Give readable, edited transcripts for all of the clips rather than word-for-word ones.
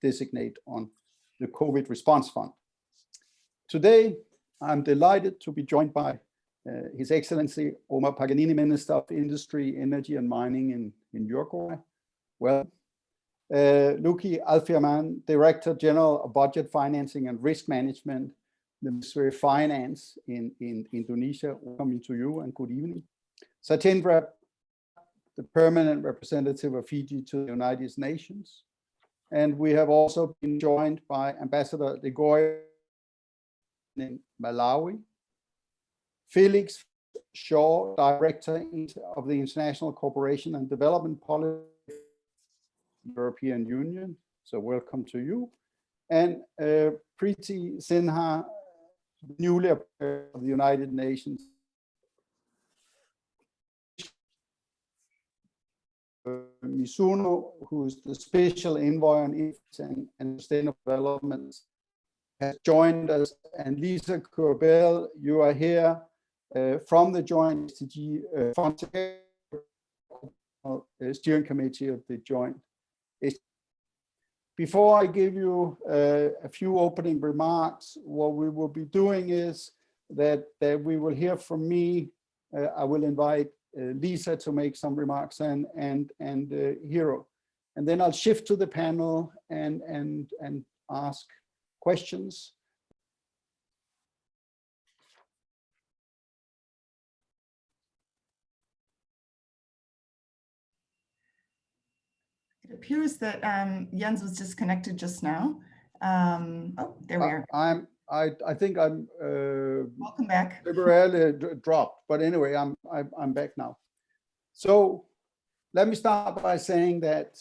designate on the COVID Response Fund. Today, I'm delighted to be joined by His Excellency Omar Paganini, Minister of Industry, Energy and Mining in Uruguay. Well, Luki Alfiaman, Director General of Budget Financing and Risk Management, the Ministry of Finance in Indonesia. Welcome to you and good evening. Satendra, the Permanent Representative of Fiji to the United Nations. And we have also been joined by Ambassador Legoy in Malawi, Felix Shaw, Director of the International Cooperation and Development Policy, European Union. So welcome to you. And Preeti Sinha, newly appointed of the United Nations. Mizuno, who is the Special Envoy on and Sustainable Development, has joined us. And Lisa Corbell, you are here from the Joint Sdg Steering Committee of the Joint. Before I give you a few opening remarks, what we will be doing is that we will hear from me. I will invite Lisa to make some remarks and Hiro, and then I'll shift to the panel and ask questions. It appears that Jens was disconnected just now. Oh, there we are. I think I'm welcome back. Temporarily dropped, but anyway, I'm back now. So let me start by saying that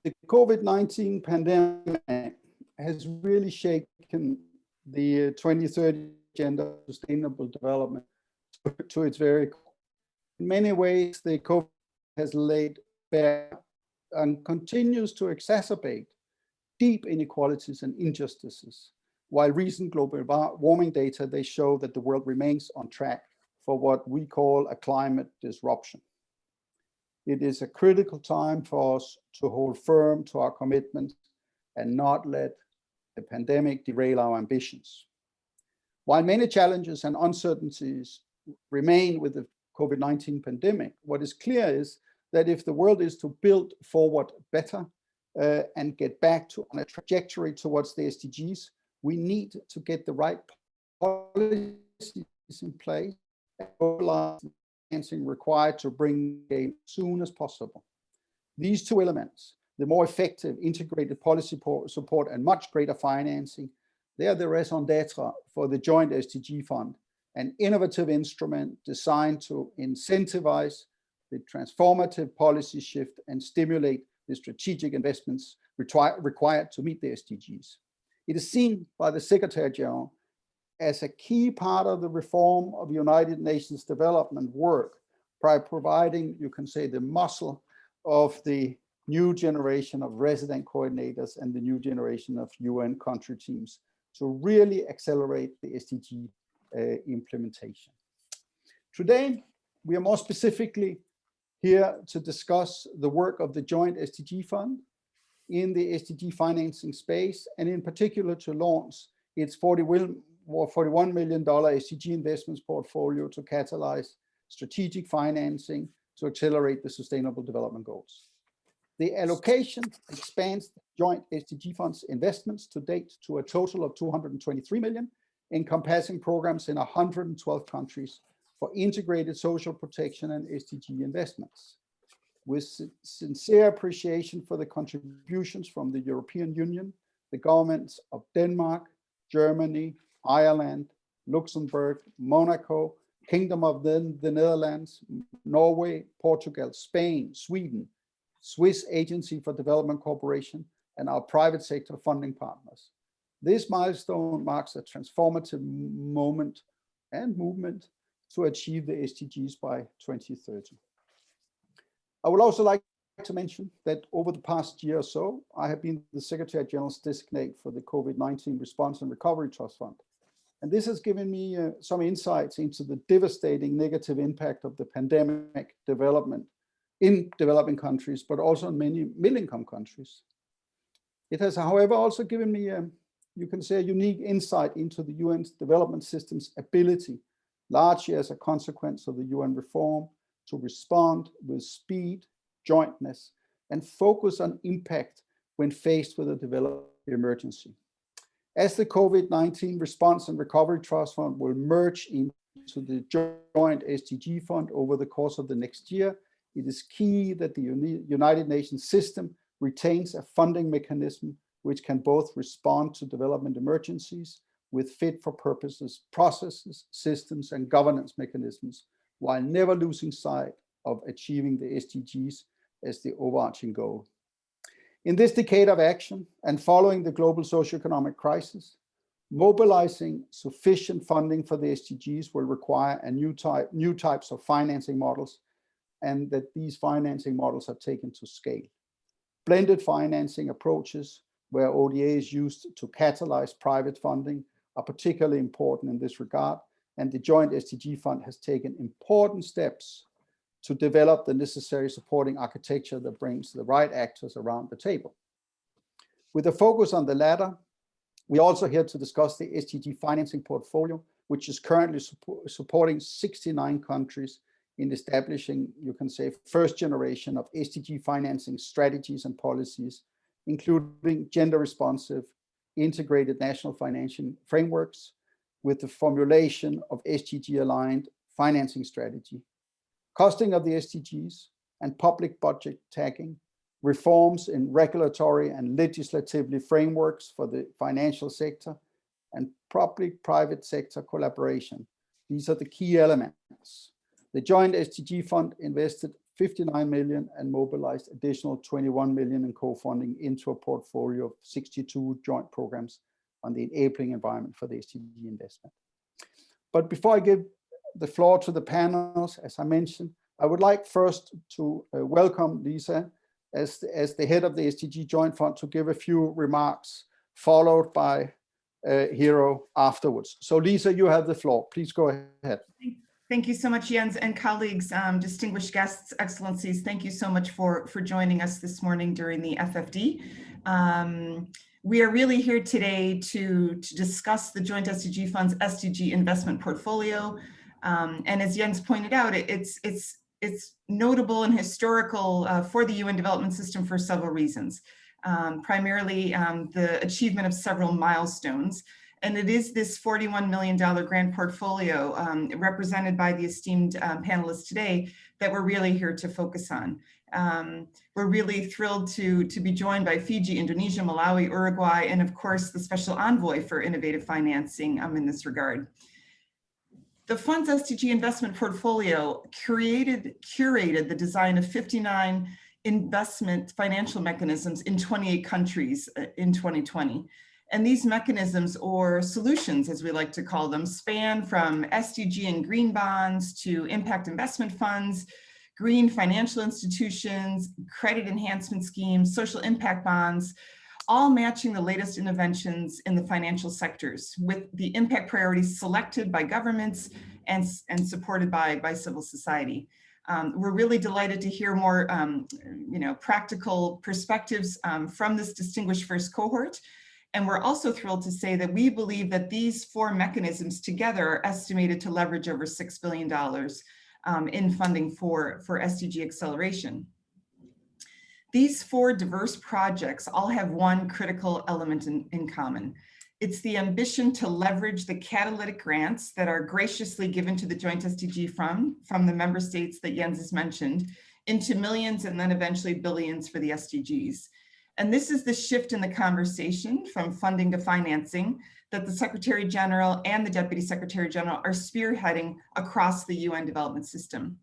the COVID-19 pandemic has really shaken the 2030 Agenda of Sustainable Development to its very core. In many ways, the COVID has laid bare and continues to exacerbate deep inequalities and injustices. While recent global warming data, they show that the world remains on track for what we call a climate disruption. It is a critical time for us to hold firm to our commitments and not let the pandemic derail our ambitions. While many challenges and uncertainties remain with the COVID-19 pandemic, what is clear is that if the world is to build forward better, and get back on a trajectory towards the SDGs, we need to get the right policies in place and mobilize the financing required to bring it as soon as possible. These two elements, the more effective integrated policy support and much greater financing, they are the raison d'etre for the Joint SDG Fund, an innovative instrument designed to incentivize the transformative policy shift and stimulate the strategic investments required to meet the SDGs. It is seen by the Secretary General as a key part of the reform of United Nations development work by providing, you can say, the muscle of the new generation of resident coordinators and the new generation of UN country teams to really accelerate the SDG implementation. Today, we are more specifically here to discuss the work of the Joint SDG Fund in the SDG financing space, and in particular to launch its $41 million SDG investments portfolio to catalyze strategic financing to accelerate the Sustainable Development Goals. The allocation expands the Joint SDG Fund's investments to date to a total of $223 million, encompassing programs in 112 countries for integrated social protection and SDG investments. With sincere appreciation for the contributions from the European Union, the governments of Denmark, Germany, Ireland, Luxembourg, Monaco, Kingdom of the Netherlands, Norway, Portugal, Spain, Sweden, Swiss Agency for Development Cooperation, and our private sector funding partners. This milestone marks a transformative moment and movement to achieve the SDGs by 2030. I would also like to mention that over the past year or so, I have been the Secretary General's designate for the COVID-19 Response and Recovery Trust Fund. And this has given me some insights into the devastating negative impact of the pandemic development in developing countries, but also in many middle-income countries. It has, however, also given me, you can say, a unique insight into the UN's development system's ability, largely as a consequence of the UN reform, to respond with speed, jointness, and focus on impact when faced with a development emergency. As the COVID-19 Response and Recovery Trust Fund will merge into the joint SDG fund over the course of the next year, it is key that the United Nations system retains a funding mechanism which can both respond to development emergencies with fit-for-purposes processes, systems, and governance mechanisms, while never losing sight of achieving the SDGs as the overarching goal. In this decade of action and following the global socioeconomic crisis, mobilizing sufficient funding for the SDGs will require new types of financing models, and that these financing models are taken to scale. Blended financing approaches, where ODA is used to catalyze private funding, are particularly important in this regard, and the joint SDG fund has taken important steps to develop the necessary supporting architecture that brings the right actors around the table. With a focus on the latter, we're also here to discuss the Sdg Financing Portfolio, which is currently supporting 69 countries in establishing, you can say, first generation of Sdg financing strategies and policies, including gender responsive, integrated national financing frameworks with the formulation of Sdg aligned financing strategy, costing of the SDGs and public budget tagging, reforms in regulatory and legislatively frameworks for the financial sector, and public-private sector collaboration. These are the key elements. The joint SDG fund invested 59 million and mobilized additional 21 million in co-funding into a portfolio of 62 joint programs on the enabling environment for the SDG investment. But before I give the floor to the panels, as I mentioned, I would like first to welcome Lisa as the head of the SDG Joint Fund to give a few remarks, followed by Hiro afterwards. So Lisa, you have the floor. Please go ahead. Thank you so much, Jens, and colleagues, distinguished guests, excellencies. Thank you so much for joining us this morning during the FFD. We are really here today to discuss the Joint SDG Fund's SDG investment portfolio. And as Jens pointed out, it's notable and historical for the UN development system for several reasons. Primarily the achievement of several milestones. And it is this $41 million grant portfolio represented by the esteemed panelists today that we're really here to focus on. We're really thrilled to be joined by Fiji, Indonesia, Malawi, Uruguay, and of course the special envoy for innovative financing in this regard. The fund's SDG investment portfolio curated the design of 59 investment financial mechanisms in 28 countries in 2020. And these mechanisms, or solutions as we like to call them, span from SDG and green bonds to impact investment funds, green financial institutions, credit enhancement schemes, social impact bonds, all matching the latest interventions in the financial sectors with the impact priorities selected by governments and supported by civil society. We're really delighted to hear more practical perspectives from this distinguished first cohort. And we're also thrilled to say that we believe that these four mechanisms together are estimated to leverage over $6 billion in funding for SDG acceleration. These four diverse projects all have one critical element in common. It's the ambition to leverage the catalytic grants that are graciously given to the Joint SDG from the member states that Jens has mentioned into millions and then eventually billions for the SDGs. And this is the shift in the conversation from funding to financing that the Secretary General and the Deputy Secretary General are spearheading across the UN development system.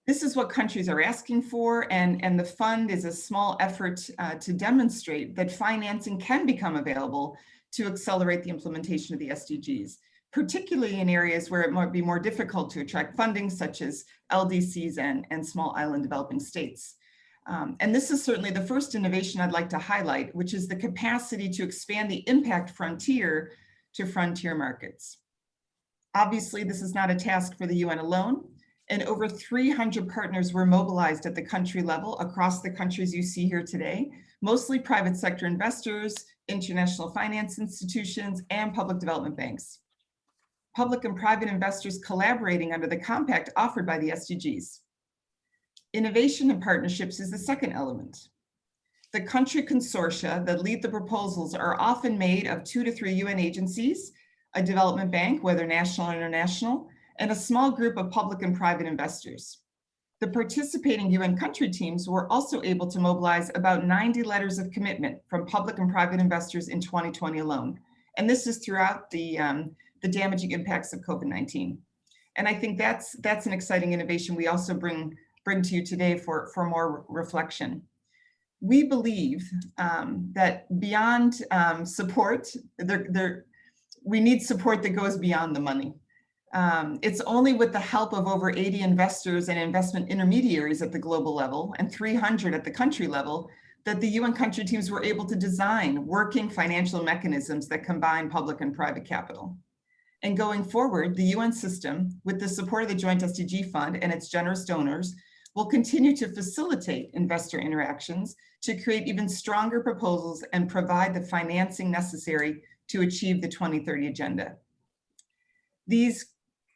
This is what countries are asking for, and the fund is a small effort to demonstrate that financing can become available to accelerate the implementation of the SDGs, particularly in areas where it might be more difficult to attract funding, such as LDCs and small island developing states. And this is certainly the first innovation I'd like to highlight, which is the capacity to expand the impact frontier to frontier markets. Obviously, this is not a task for the UN alone, and over 300 partners were mobilized at the country level across the countries you see here today, mostly private sector investors, international finance institutions, and public development banks. Public and private investors collaborating under the compact offered by the SDGs. Innovation and partnerships is the second element. The country consortia that lead the proposals are often made of 2 to 3 UN agencies, a development bank, whether national or international, and a small group of public and private investors. The participating UN country teams were also able to mobilize about 90 letters of commitment from public and private investors in 2020 alone. And this is throughout the damaging impacts of COVID-19. And I think that's an exciting innovation we also bring to you today for more reflection. We believe that beyond support, we need support that goes beyond the money. It's only with the help of over 80 investors and investment intermediaries at the global level and 300 at the country level that the UN country teams were able to design working financial mechanisms that combine public and private capital. And going forward, the UN system, with the support of the Joint SDG Fund and its generous donors, will continue to facilitate investor interactions to create even stronger proposals and provide the financing necessary to achieve the 2030 agenda. These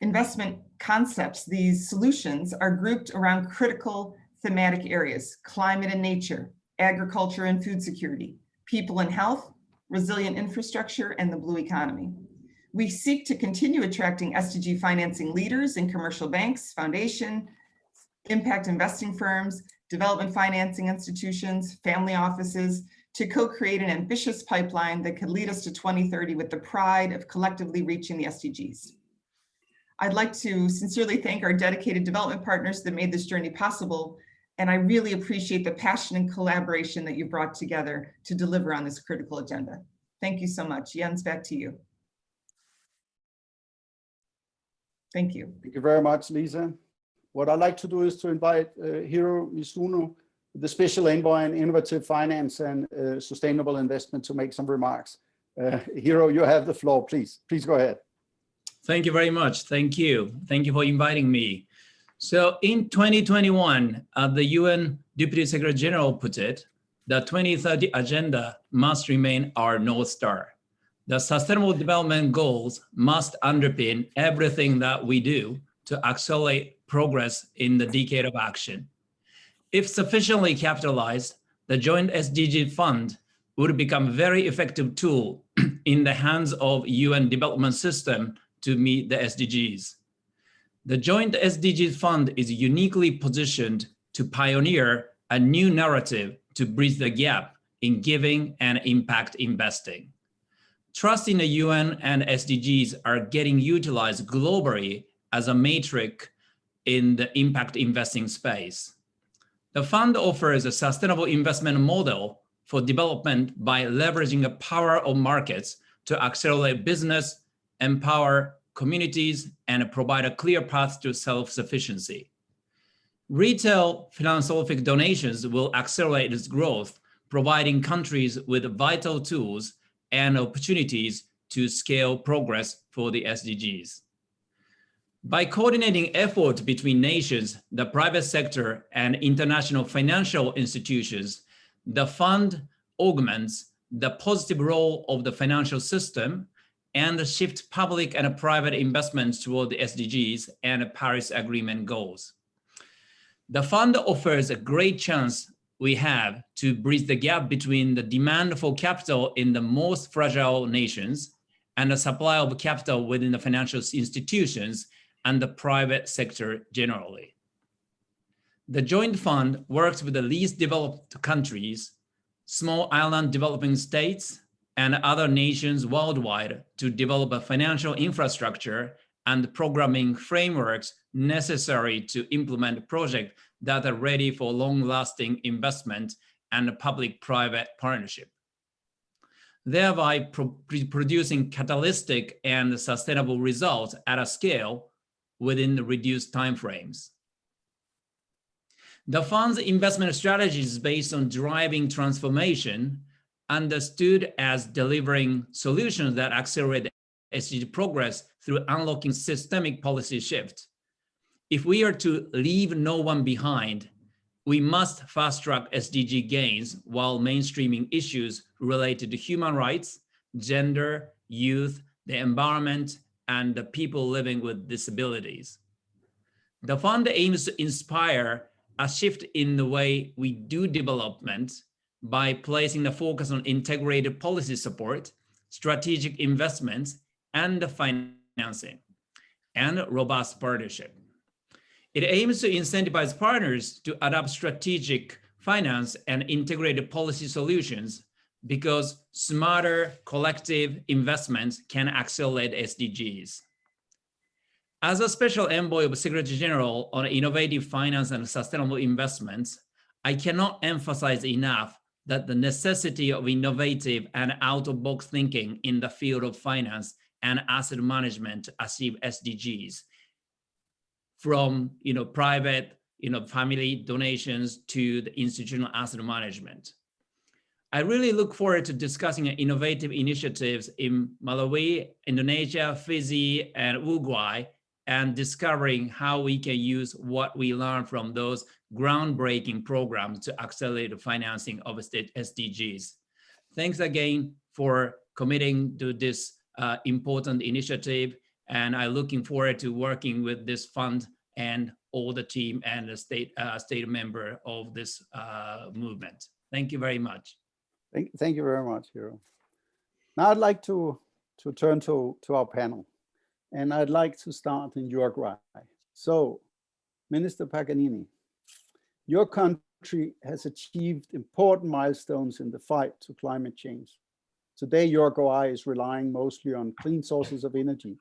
investment concepts, these solutions are grouped around critical thematic areas: climate and nature, agriculture and food security, people and health, resilient infrastructure, and the blue economy. We seek to continue attracting SDG financing leaders in commercial banks, foundation, impact investing firms, development financing institutions, family offices, to co-create an ambitious pipeline that could lead us to 2030 with the pride of collectively reaching the SDGs. I'd like to sincerely thank our dedicated development partners that made this journey possible, and I really appreciate the passion and collaboration that you brought together to deliver on this critical agenda. Thank you so much. Jens, back to you. Thank you. Thank you very much, Lisa. What I'd like to do is to invite Hiro Mizuno, the Special Envoy on Innovative Finance and Sustainable Investment, to make some remarks. Hiro, you have the floor, please. Please go ahead. Thank you very much. Thank you. Thank you for inviting me. So in 2021, the UN Deputy Secretary General put it, the 2030 agenda must remain our North Star. The Sustainable Development Goals must underpin everything that we do to accelerate progress in the decade of action. If sufficiently capitalized, the Joint SDG Fund would become a very effective tool in the hands of UN development system to meet the SDGs. The Joint SDG Fund is uniquely positioned to pioneer a new narrative to bridge the gap in giving and impact investing. Trust in the UN and SDGs are getting utilized globally as a metric in the impact investing space. The fund offers a sustainable investment model for development by leveraging the power of markets to accelerate business, empower communities, and provide a clear path to self-sufficiency. Retail philanthropic donations will accelerate its growth, providing countries with vital tools and opportunities to scale progress for the SDGs. By coordinating effort between nations, the private sector, and international financial institutions, the fund augments the positive role of the financial system and shift public and private investments toward the SDGs and Paris Agreement goals. The fund offers a great chance we have to bridge the gap between the demand for capital in the most fragile nations and the supply of capital within the financial institutions and the private sector generally. The joint fund works with the least developed countries, small island developing states, and other nations worldwide to develop a financial infrastructure and programming frameworks necessary to implement projects that are ready for long-lasting investment and public-private partnership, thereby producing catalytic and sustainable results at a scale within the reduced timeframes. The fund's investment strategy is based on driving transformation, understood as delivering solutions that accelerate SDG progress through unlocking systemic policy shift. If we are to leave no one behind, we must fast-track SDG gains while mainstreaming issues related to human rights, gender, youth, the environment, and the people living with disabilities. The fund aims to inspire a shift in the way we do development by placing the focus on integrated policy support, strategic investments, and the financing, and robust partnership. It aims to incentivize partners to adopt strategic finance and integrated policy solutions because smarter collective investments can accelerate SDGs. As a special envoy of Secretary General on innovative finance and sustainable investments, I cannot emphasize enough that the necessity of innovative and out-of-box thinking in the field of finance and asset management to achieve SDGs, from private family donations to the institutional asset management. I really look forward to discussing innovative initiatives in Malawi, Indonesia, Fiji, and Uruguay, and discovering how we can use what we learn from those groundbreaking programs to accelerate the financing of SDGs. Thanks again for committing to this important initiative, and I'm looking forward to working with this fund and all the team and the state member of this movement. Thank you very much. Thank you very much, Hiro. Now I'd like to turn to our panel, and I'd like to start in Uruguay. So, Minister Paganini, your country has achieved important milestones in the fight to climate change. Today, Uruguay is relying mostly on clean sources of energy.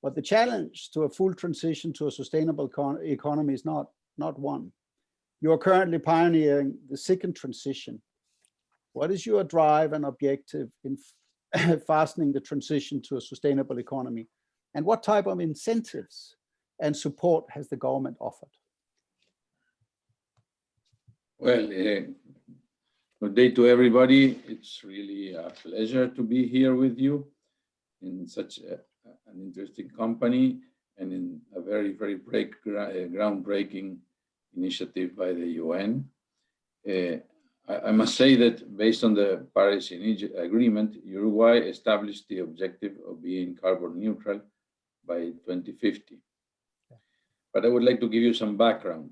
But the challenge to a full transition to a sustainable economy is not one. You are currently pioneering the second transition. What is your drive and objective in fastening the transition to a sustainable economy? And what type of incentives and support has the government offered? Well, good day to everybody. It's really a pleasure to be here with you in such an interesting company and in a very, very groundbreaking initiative by the UN. I must say that based on the Paris Agreement, Uruguay established the objective of being carbon neutral by 2050. But I would like to give you some background.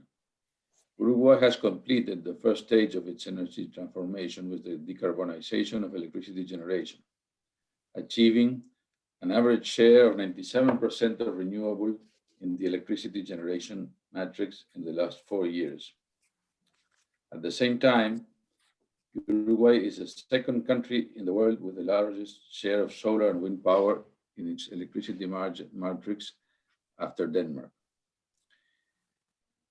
Uruguay has completed the first stage of its energy transformation with the decarbonization of electricity generation, achieving an average share of 97% of renewable in the electricity generation matrix in the last 4 years. At the same time, Uruguay is the second country in the world with the largest share of solar and wind power in its electricity matrix after Denmark.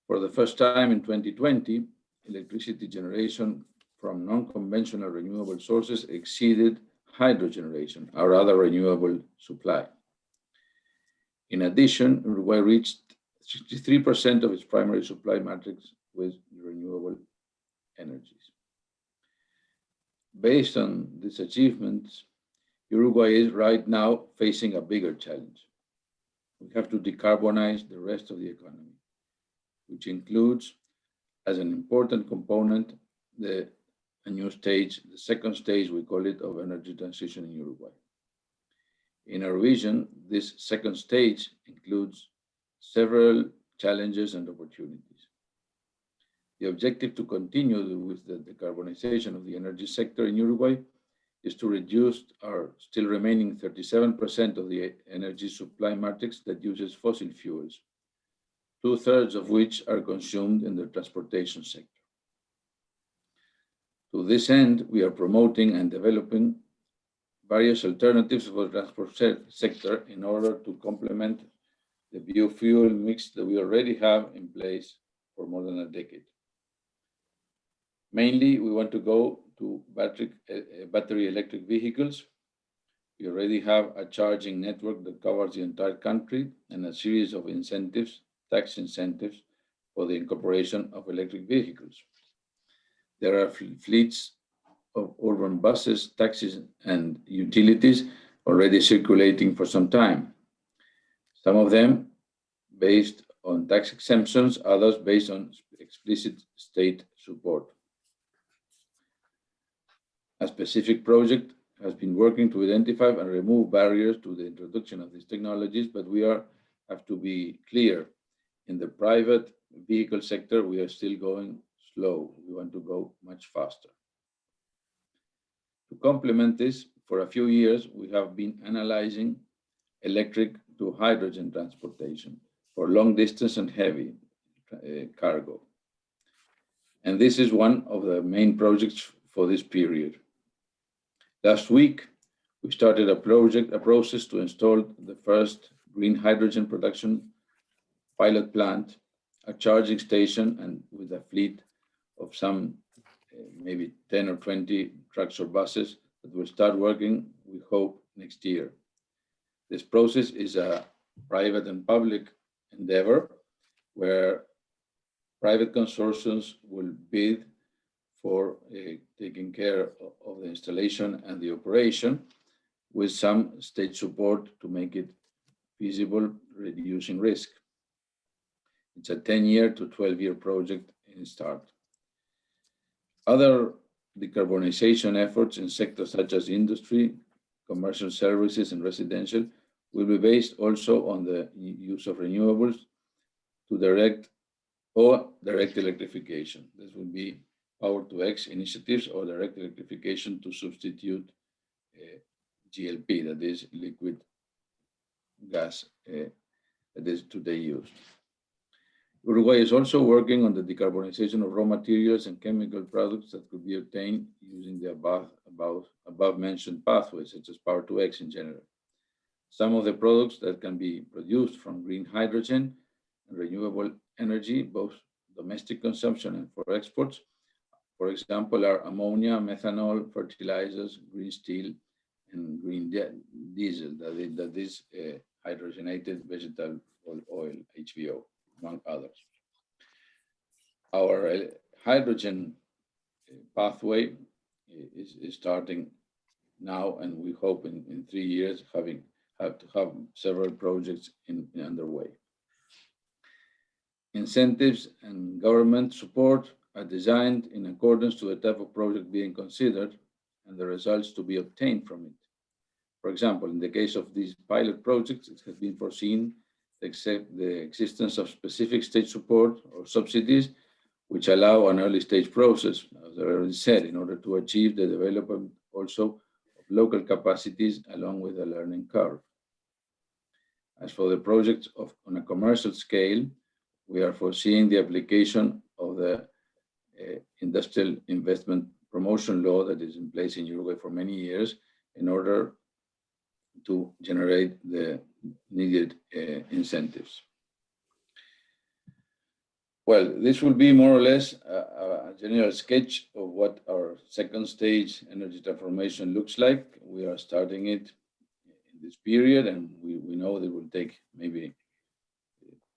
For the first time in 2020, electricity generation from non-conventional renewable sources exceeded hydro generation, our other renewable supply. In addition, Uruguay reached 63% of its primary supply matrix with renewable energies. Based on these achievements, Uruguay is right now facing a bigger challenge. We have to decarbonize the rest of the economy, which includes, as an important component, a new stage, the second stage, we call it, of energy transition in Uruguay. In our vision, this second stage includes several challenges and opportunities. The objective to continue with the decarbonization of the energy sector in Uruguay is to reduce our still remaining 37% of the energy supply matrix that uses fossil fuels, 2/3 of which are consumed in the transportation sector. To this end, we are promoting and developing various alternatives for the transport sector in order to complement the biofuel mix that we already have in place for more than a decade. Mainly, we want to go to battery electric vehicles. We already have a charging network that covers the entire country and a series of incentives, tax incentives, for the incorporation of electric vehicles. There are fleets of urban buses, taxis, and utilities already circulating for some time. Some of them based on tax exemptions, others based on explicit state support. A specific project has been working to identify and remove barriers to the introduction of these technologies, but we have to be clear. In the private vehicle sector, we are still going slow. We want to go much faster. To complement this, for a few years, we have been analyzing electric to hydrogen transportation for long distance and heavy cargo. And this is one of the main projects for this period. Last week, we started a process to install the first green hydrogen production pilot plant, a charging station, and with a fleet of some maybe 10 or 20 trucks or buses that will start working, we hope, next year. This process is a private and public endeavor where private consortiums will bid for taking care of the installation and the operation, with some state support to make it feasible, reducing risk. It's a 10-year to 12-year project in start. Other decarbonization efforts in sectors such as industry, commercial services, and residential will be based also on the use of renewables to direct electrification. This will be power to X initiatives or direct electrification to substitute GLP, that is liquid gas, that is today used. Uruguay is also working on the decarbonization of raw materials and chemical products that could be obtained using the above mentioned pathways, such as power to X in general. Some of the products that can be produced from green hydrogen and renewable energy, both domestic consumption and for exports, for example, are ammonia, methanol, fertilizers, green steel, and green diesel, that is hydrogenated vegetable oil, HVO, among others. Our hydrogen pathway is starting now, and we hope in 3 years have to have several projects underway. Incentives and government support are designed in accordance to the type of project being considered and the results to be obtained from it. For example, in the case of these pilot projects, it has been foreseen the existence of specific state support or subsidies which allow an early stage process, as I already said, in order to achieve the development also of local capacities along with a learning curve. As for the projects on a commercial scale, we are foreseeing the application of the industrial investment promotion law that is in place in Uruguay for many years in order to generate the needed incentives. Well, this will be more or less a general sketch of what our second stage energy transformation looks like. We are starting it in this period, and we know that it will take maybe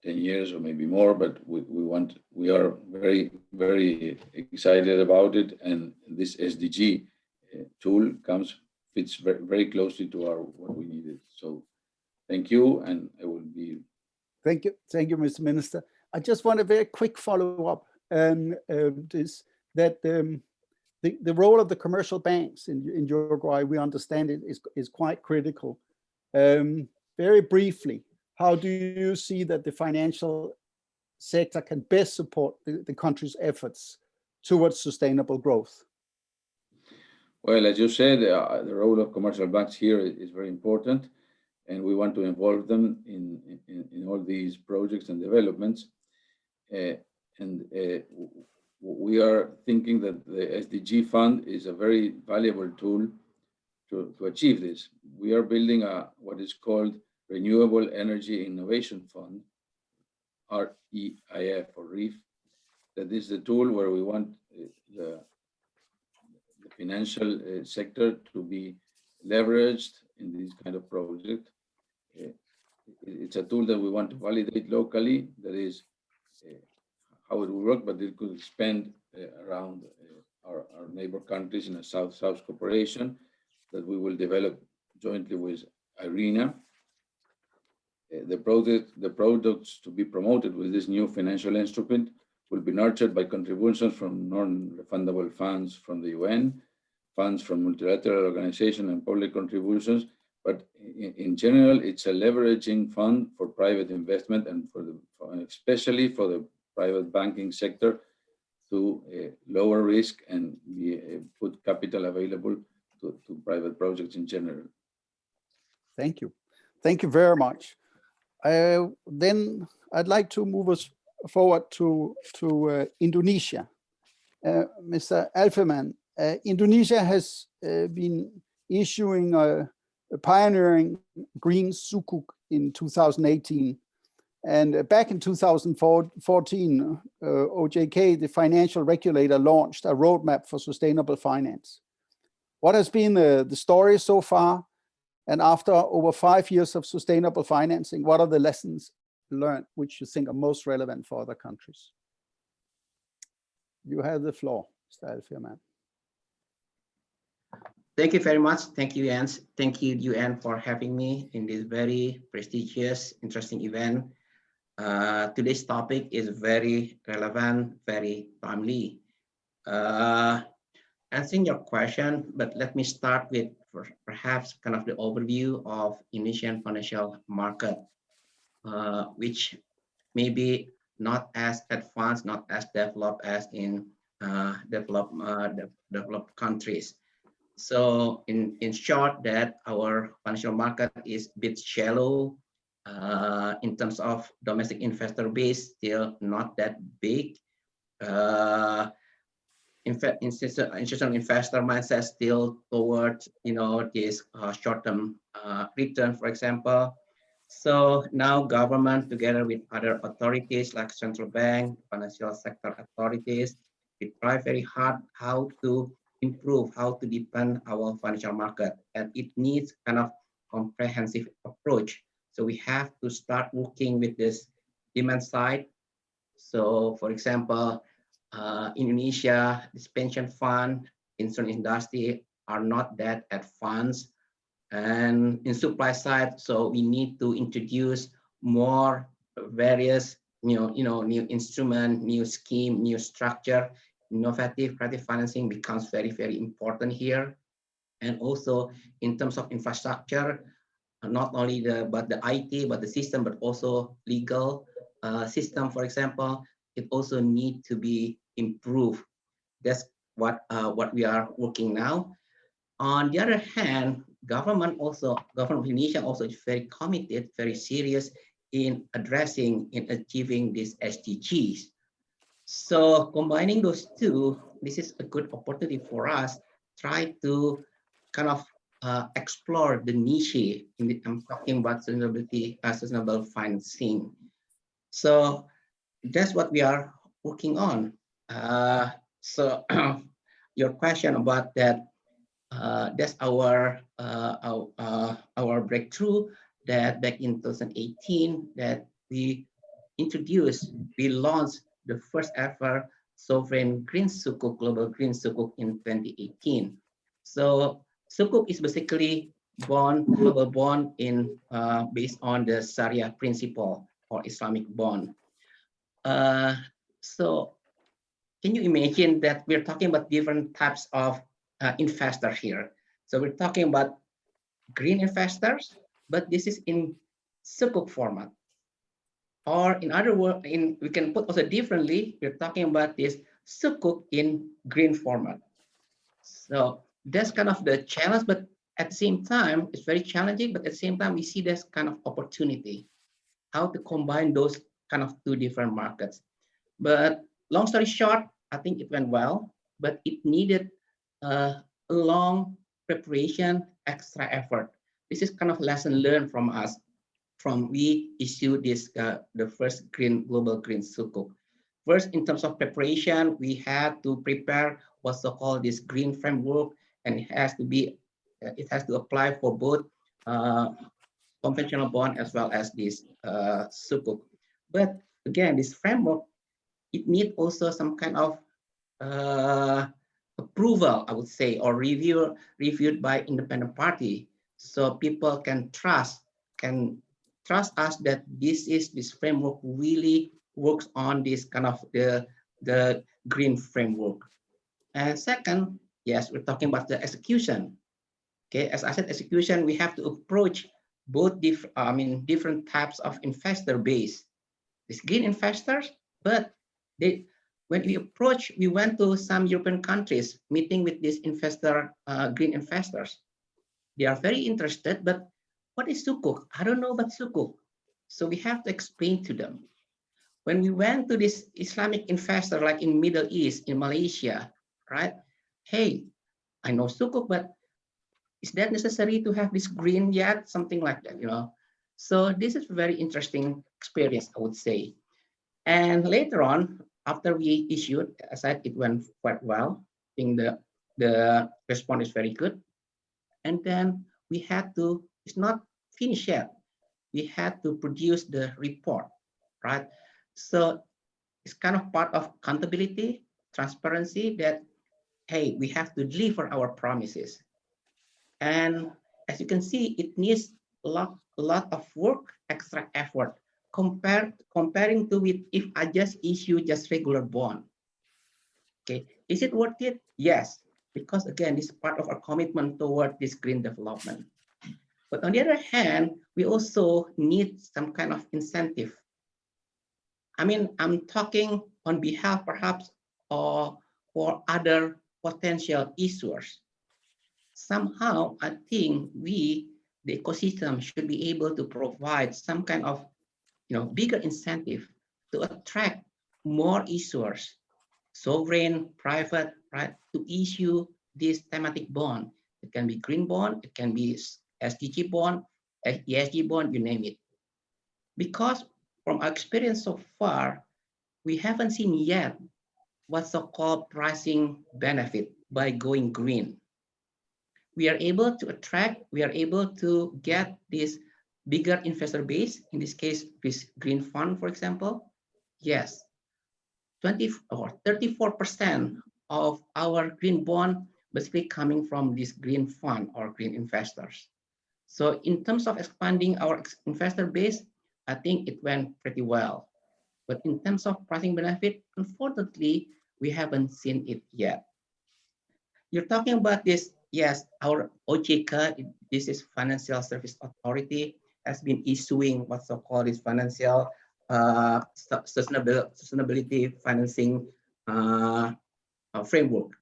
10 years or maybe more, but we are very, very excited about it. And this SDG tool fits very, very closely to what we needed. So thank you, and I will be. Thank you, Mr. Minister. I just want a very quick follow-up. The role of the commercial banks in Uruguay, we understand it is quite critical. Very briefly, how do you see that the financial sector can best support the country's efforts towards sustainable growth? Well, as you said, the role of commercial banks here is very important, and we want to involve them in all these projects and developments. We are thinking that the SDG fund is a very valuable tool to achieve this. We are building what is called Renewable Energy Innovation Fund, REIF or REIF. That is the tool where we want the financial sector to be leveraged in this kind of project. It's a tool that we want to validate locally. That is how it will work, but it could expand around our neighbor countries in a South-South cooperation that we will develop jointly with IRENA. the products to be promoted with this new financial instrument will be nurtured by contributions from non-refundable funds from the UN, funds from multilateral organizations, and public contributions. But in general, it's a leveraging fund for private investment and especially for the private banking sector to lower risk and put capital available to private projects in general. Thank you. Thank you very much. Then I'd like to move us forward to Indonesia. Mr. Alferman, Indonesia has been issuing a pioneering green sukuk in 2018. And back in 2014, OJK, the financial regulator, launched a roadmap for sustainable finance. What has been the story so far? And after over 5 years of sustainable financing, what are the lessons learned which you think are most relevant for other countries? You have the floor, Mr. Alferman. Thank you very much. Thank you, Jens. Thank you, UN, for having me in this very prestigious, interesting event. Today's topic is very relevant, very timely. Answering your question, but let me start with perhaps kind of the overview of Indonesian financial market, which may be not as advanced, not as developed as in developed countries. So in short, that our financial market is a bit shallow in terms of domestic investor base, still not that big. In fact, institutional investor mindset still towards this short-term return, for example. So now government together with other authorities like central bank, financial sector authorities, we try very hard how to improve, how to deepen our financial market, and it needs kind of comprehensive approach. So we have to start working with this demand side. So for example, Indonesia, this pension fund, insurance industry are not that advanced. And in supply side, so we need to introduce more various new instrument, new scheme, new structure. Innovative creative financing becomes very, very important here. And also in terms of infrastructure, not only the IT, but the system, but also legal system, for example, it also need to be improved. That's what we are working now. On the other hand, government of Indonesia also is very committed, very serious in addressing, in achieving these SDGs. So combining those two, this is a good opportunity for us try to kind of explore the niche I'm talking about sustainability, sustainable financing. So that's what we are working on. So your question about that, that's our breakthrough that back in 2018 that we launched the first ever sovereign green sukuk, global green sukuk in 2018. So sukuk is basically global bond based on the Sharia principle or Islamic bond. So can you imagine that we're talking about different types of investor here? So we're talking about green investors, but this is in sukuk format. Or in other words, we can put also differently, we're talking about this sukuk in green format. So that's kind of the challenge, but at the same time, it's very challenging, but at the same time, we see this kind of opportunity, how to combine those kind of two different markets. But long story short, I think it went well, but it needed a long preparation, extra effort. This is kind of lesson learned from us. From we issued this the first global green sukuk. First, in terms of preparation, we had to prepare what's so-called this green framework, and it has to apply for both conventional bond as well as this sukuk. But again, this framework, it needs also some kind of approval, I would say, or reviewed by independent party, so people can trust trust us that this framework really works on this kind of the green framework. And second, yes, we're talking about the execution. Okay, as I said, execution, we have to approach both different types of investor base. These green investors, but when we went to some European countries, meeting with these green investors. They are very interested, but what is sukuk? I don't know about sukuk. So we have to explain to them. When we went to this Islamic investor, like in Middle East, in Malaysia, right? Hey, I know sukuk, but is that necessary to have this green yet? Something like that, you know? So this is a very interesting experience, I would say. And later on, after we issued, as I said, it went quite well. I think the response is very good. And then we had to, it's not finished yet. We had to produce the report, right? So it's kind of part of accountability, transparency that, hey, we have to deliver our promises. And as you can see, it needs a lot of work, extra effort, comparing to it if I just issue just regular bond. Okay, is it worth it? Yes, because again, this is part of our commitment toward this green development. But on the other hand, we also need some kind of incentive. I mean, I'm talking on behalf perhaps or for other potential issuers. Somehow, I think the ecosystem should be able to provide some kind of bigger incentive to attract more issuers, sovereign, private, right, to issue this thematic bond. It can be green bond, it can be SDG bond, ESG bond, you name it. Because from our experience so far, we haven't seen yet what's so-called pricing benefit by going green. We are able to attract, we are able to get this bigger investor base, in this case, this green fund, for example. Yes, 20 or 34% of our green bond basically coming from this green fund or green investors. So in terms of expanding our investor base, I think it went pretty well. But in terms of pricing benefit, unfortunately, we haven't seen it yet. You're talking about this, yes, our OJK, this is Financial Service Authority, has been issuing what's so-called this financial sustainability financing framework.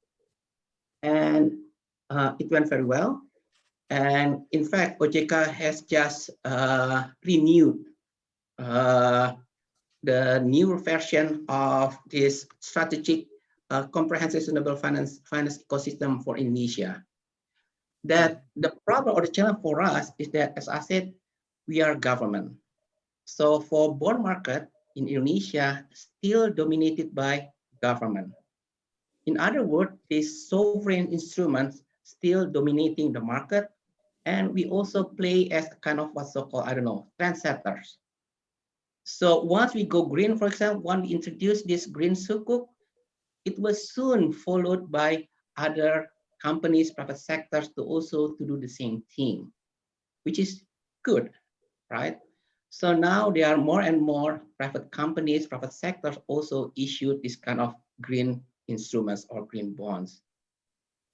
And it went very well. And in fact, OJK has just renewed the new version of this strategic comprehensive sustainable finance ecosystem for Indonesia. That the problem or the challenge for us is that, as I said, we are government. So for bond market in Indonesia, still dominated by government. In other words, these sovereign instruments still dominating the market. And we also play as kind of what's so-called, I don't know, trendsetters. So once we go green, for example, when we introduce this green sukuk, it was soon followed by other companies, private sectors to also to do the same thing, which is good, right? So now there are more and more private companies, private sectors also issue this kind of green instruments or green bonds.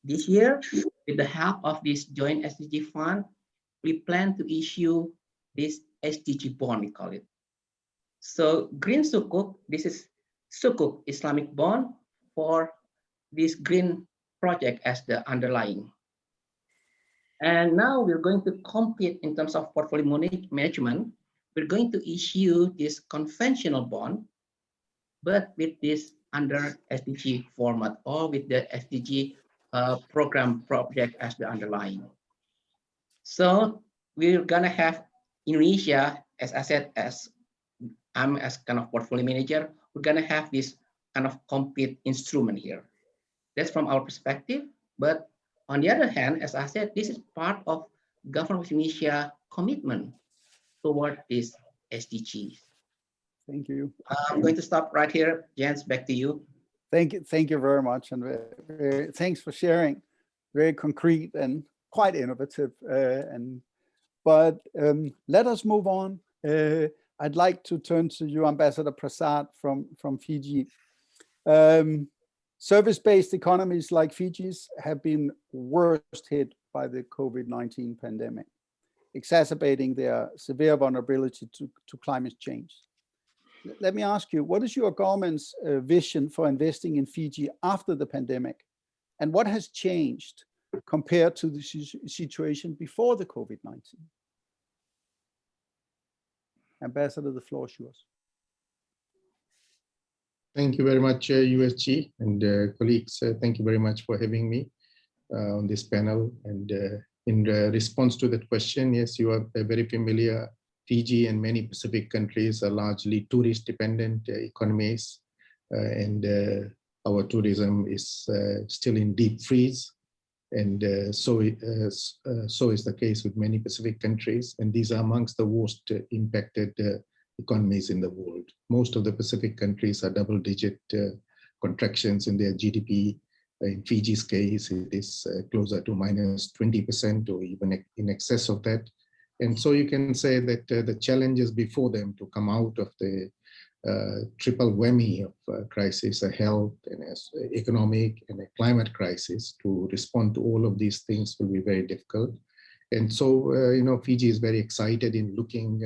This year, with the help of this joint SDG fund, we plan to issue this SDG bond, we call it. So green sukuk, this is sukuk Islamic bond for this green project as the underlying. And now we're going to compete in terms of portfolio management. We're going to issue this conventional bond, but with this under SDG format or with the SDG program project as the underlying. So we're gonna have Indonesia, as I said, as I'm as kind of portfolio manager, we're gonna have this kind of complete instrument here. That's from our perspective. But on the other hand, as I said, this is part of government of Indonesia commitment toward this SDGs. Thank you. I'm going to stop right here. Jens, back to you. Thank you very much, and thanks for sharing. Very concrete and quite innovative. But let us move on I'd like to turn to you, Ambassador Prasad from Fiji. Service-based economies like Fiji's have been worst hit by the COVID-19 pandemic, exacerbating their severe vulnerability to climate change. Let me ask you, what is your government's vision for investing in Fiji after the pandemic? And what has changed compared to the situation before the COVID-19? Ambassador, the floor is yours. Thank you very much, USG and colleagues. Thank you very much for having me on this panel. And in response to that question, yes, you are very familiar. Fiji and many Pacific countries are largely tourist-dependent economies, and our tourism is still in deep freeze. And so is the case with many Pacific countries, and these are amongst the worst impacted economies in the world. Most of the Pacific countries are double-digit contractions in their GDP. In Fiji's case, it is closer to minus 20% or even in excess of that. And so you can say that the challenges before them to come out of the triple whammy of crisis, a health and economic and a climate crisis, to respond to all of these things will be very difficult. And so, Fiji is very excited in looking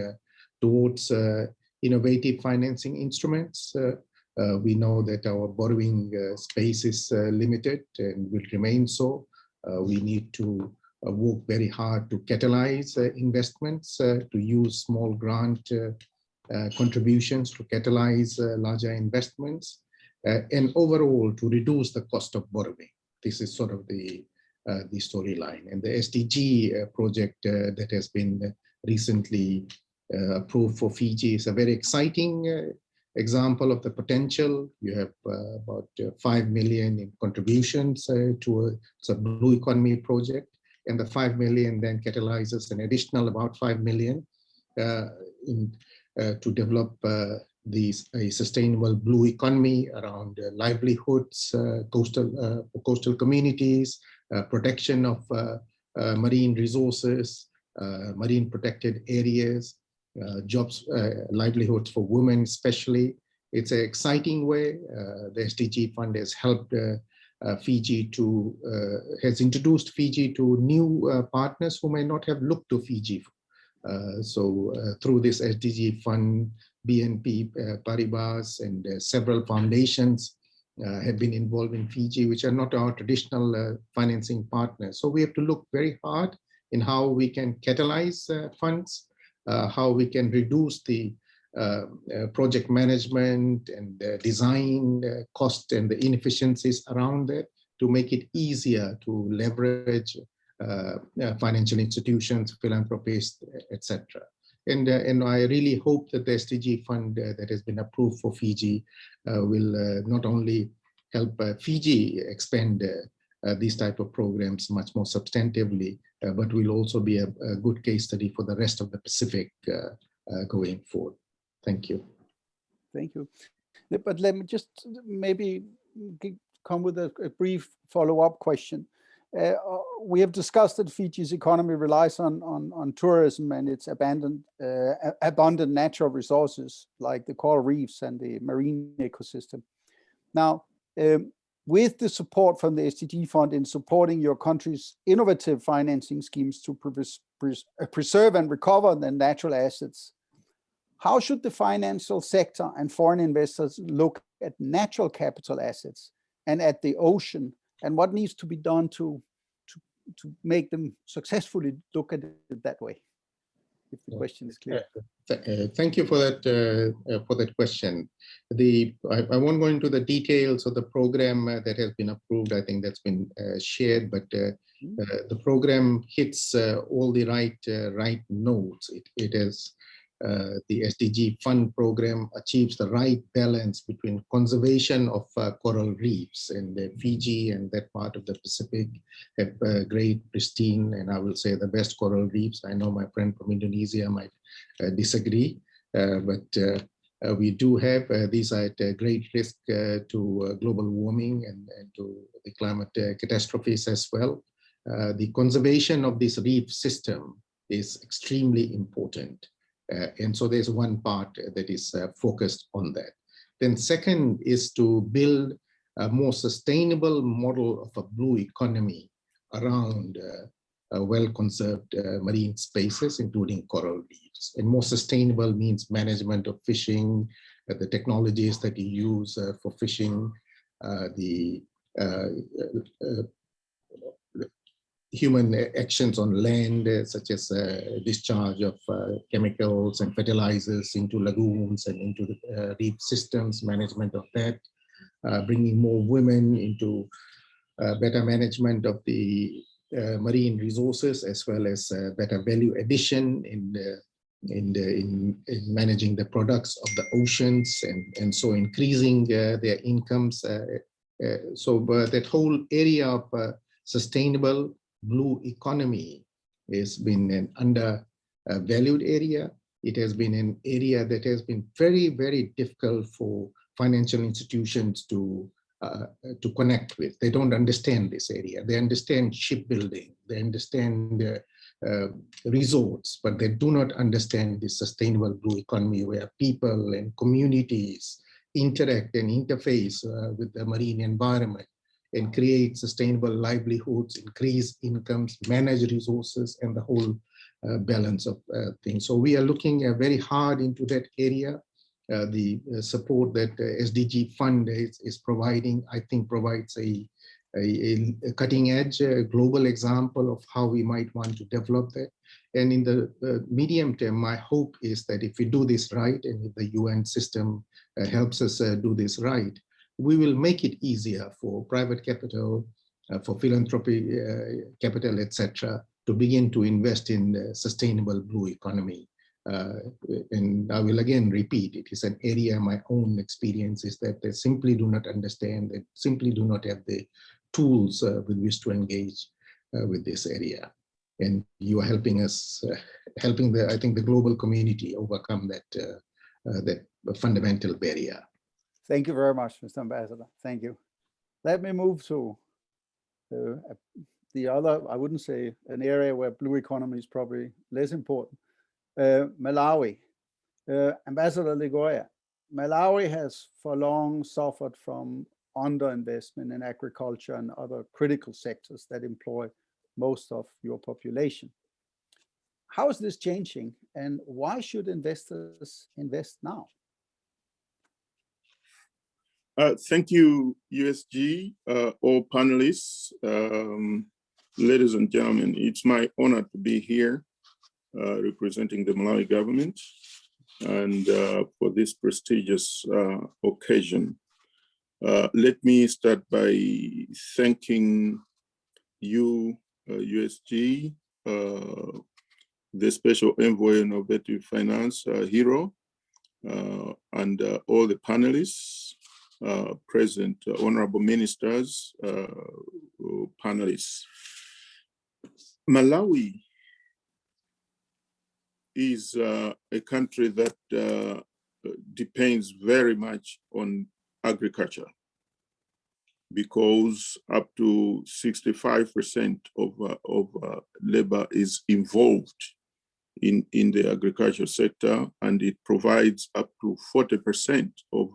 towards innovative financing instruments. We know that our borrowing space is limited and will remain so. We need to work very hard to catalyze investments, to use small grant contributions to catalyze larger investments, and overall to reduce the cost of borrowing. This is sort of the storyline. And the SDG project that has been recently approved for Fiji is a very exciting example of the potential. You have about 5 million in contributions to a blue economy project, and the 5 million then catalyzes an additional about 5 million to develop a sustainable blue economy around livelihoods, coastal communities, protection of marine resources, marine protected areas, jobs, livelihoods for women especially. It's an exciting way. The SDG Fund has helped Fiji to, has introduced Fiji to new partners who may not have looked to Fiji. So through this SDG Fund, BNP Paribas and several foundations have been involved in Fiji, which are not our traditional financing partners. So we have to look very hard in how we can catalyze funds, how we can reduce the project management and design cost and the inefficiencies around it to make it easier to leverage financial institutions, philanthropists, etc. And I really hope that the SDG Fund that has been approved for Fiji will not only help Fiji expand these type of programs much more substantively, but will also be a good case study for the rest of the Pacific going forward. Thank you. Thank you. But let me just maybe come with a brief follow-up question. We have discussed that Fiji's economy relies on tourism and its abundant natural resources like the coral reefs and the marine ecosystem. Now, with the support from the SDG Fund in supporting your country's innovative financing schemes to preserve and recover the natural assets, how should the financial sector and foreign investors look at natural capital assets and at the ocean, and what needs to be done to make them successfully look at it that way? If the question is clear. Thank you for that question. I won't go into the details of the program that has been approved. I think that's been shared, but the program hits all the right notes. It is the SDG Fund program achieves the right balance between conservation of coral reefs, and Fiji and that part of the Pacific have great, pristine, and I will say the best coral reefs. I know my friend from Indonesia might disagree, but we do have, these are at great risk to global warming and to the climate catastrophes as well. The conservation of this reef system is extremely important. And so there's one part that is focused on that. Then second is to build a more sustainable model of a blue economy around well-conserved marine spaces, including coral reefs. And more sustainable means management of fishing, the technologies that you use for fishing, the human actions on land, such as discharge of chemicals and fertilizers into lagoons and into the reef systems, management of that, bringing more women into better management of the marine resources, as well as better value addition in managing the products of the oceans, and so increasing their incomes. That whole area of sustainable blue economy has been an undervalued area. It has been an area that has been very, very difficult for financial institutions to connect with. They don't understand this area. They understand shipbuilding, they understand resorts, but they do not understand the sustainable blue economy where people and communities interact and interface with the marine environment and create sustainable livelihoods, increase incomes, manage resources, and the whole balance of things. So we are looking very hard into that area. The support that SDG Fund is providing, I think, provides a cutting edge, global example of how we might want to develop that. And in the medium term, my hope is that if we do this right, and if the UN system helps us do this right, we will make it easier for private capital, for philanthropy capital, etc., to begin to invest in sustainable blue economy. And I will again repeat, it is an area, my own experience is that they simply do not understand, they simply do not have the tools with which to engage with this area. And you are helping us, helping I think the global community overcome that fundamental barrier. Thank you very much, Mr. Ambassador. Thank you. Let me move to the other, I wouldn't say an area where blue economy is probably less important. Malawi. Ambassador Ligoya, Malawi has for long suffered from underinvestment in agriculture and other critical sectors that employ most of your population. How is this changing, and why should investors invest now? Thank you, USG, all panelists, ladies and gentlemen. It's my honor to be here representing the Malawi government and for this prestigious occasion. Let me start by thanking you, USG, the Special Envoy in Innovative Finance, Hiro, and all the panelists, present, honorable ministers, panelists. Malawi is a country that depends very much on agriculture, because up to 65% of labor is involved in the agriculture sector, and it provides up to 40% of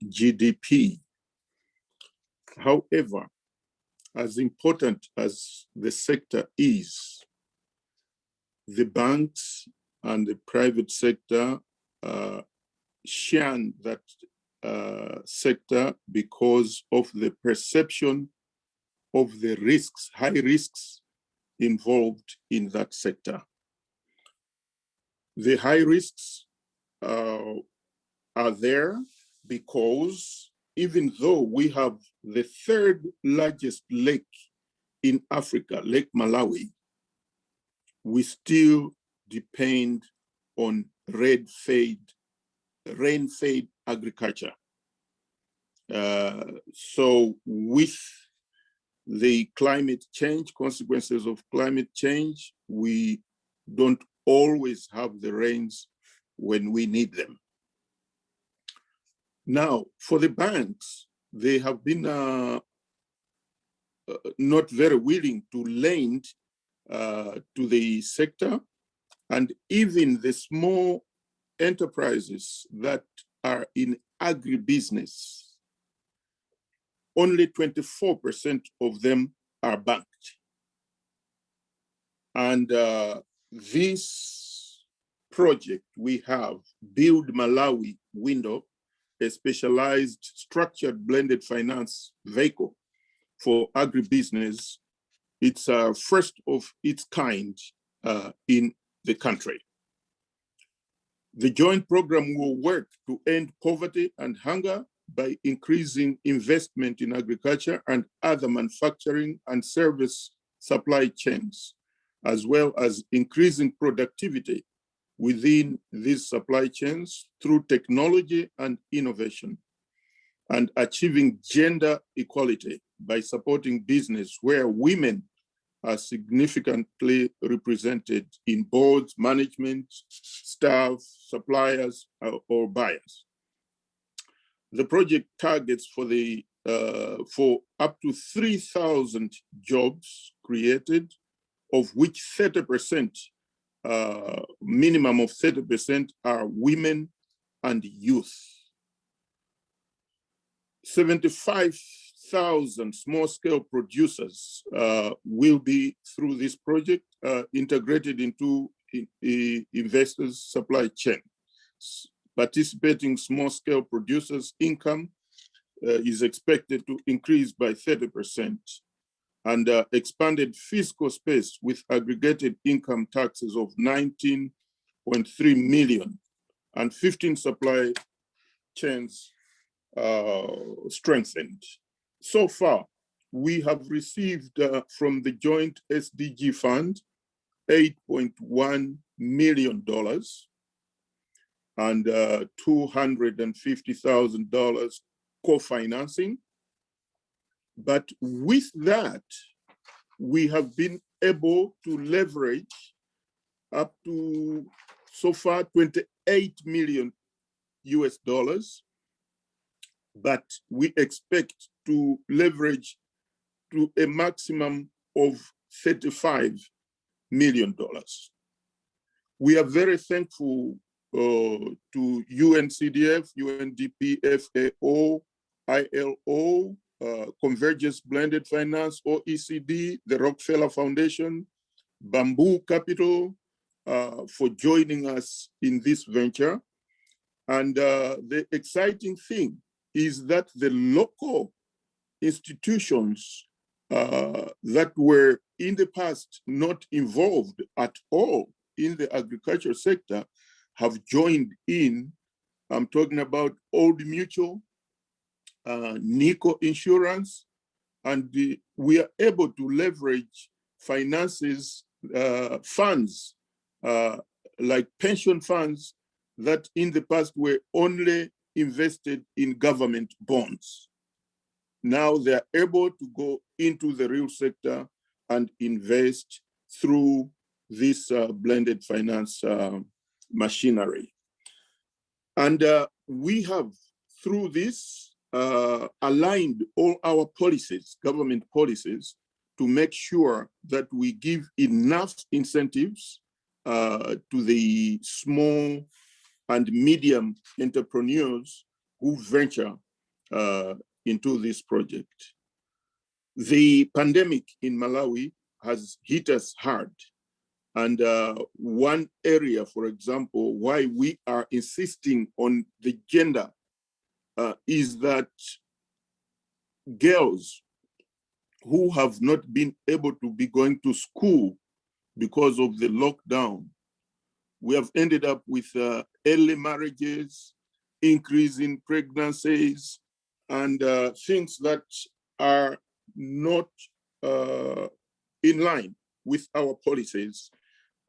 GDP. However, as important as the sector is, the banks and the private sector shun that sector because of the perception of the risks, high risks involved in that sector. The high risks are there because even though we have the third largest lake in Africa, Lake Malawi, we still depend on rain-fed agriculture. So with the climate change, consequences of climate change, we don't always have the rains when we need them. Now, for the banks, they have been not very willing to lend to the sector And even the small enterprises that are in agribusiness, only 24% of them are banked. And this project we have, Build Malawi Window, a specialized structured blended finance vehicle for agribusiness. It's first of its kind in the country. The joint program will work to end poverty and hunger by increasing investment in agriculture and other manufacturing and service supply chains, as well as increasing productivity within these supply chains through technology and innovation, and achieving gender equality by supporting business where women are significantly represented in boards, management, staff, suppliers, or buyers. The project targets for up to 3,000 jobs created, of which 30%, minimum of 30% are women and youth. 75,000 small-scale producers will be, through this project, integrated into investors' supply chain. Participating small-scale producers' income is expected to increase by 30%, and expanded fiscal space with aggregated income taxes of 19.3 million and 15 supply chains strengthened. So far, we have received from the joint SDG fund $8.1 million and $250,000 co-financing. But with that, we have been able to leverage up to so far 28 million US dollars, but we expect to leverage to a maximum of $35 million. We are very thankful to UNCDF, UNDP, FAO, ILO, Convergence Blended Finance, OECD, the Rockefeller Foundation, Bamboo Capital for joining us in this venture. And the exciting thing is that the local institutions that were in the past not involved at all in the agriculture sector have joined in. I'm talking about Old Mutual, Nico Insurance, and we are able to leverage finances, funds, like pension funds that in the past were only invested in government bonds. Now they're able to go into the real sector and invest through this blended finance machinery. And we have, through this, aligned all our policies, government policies, to make sure that we give enough incentives to the small and medium entrepreneurs who venture into this project. The pandemic in Malawi has hit us hard. And one area, for example, why we are insisting on the gender is that girls who have not been able to be going to school because of the lockdown, we have ended up with early marriages, increase in pregnancies, and things that are not in line with our policies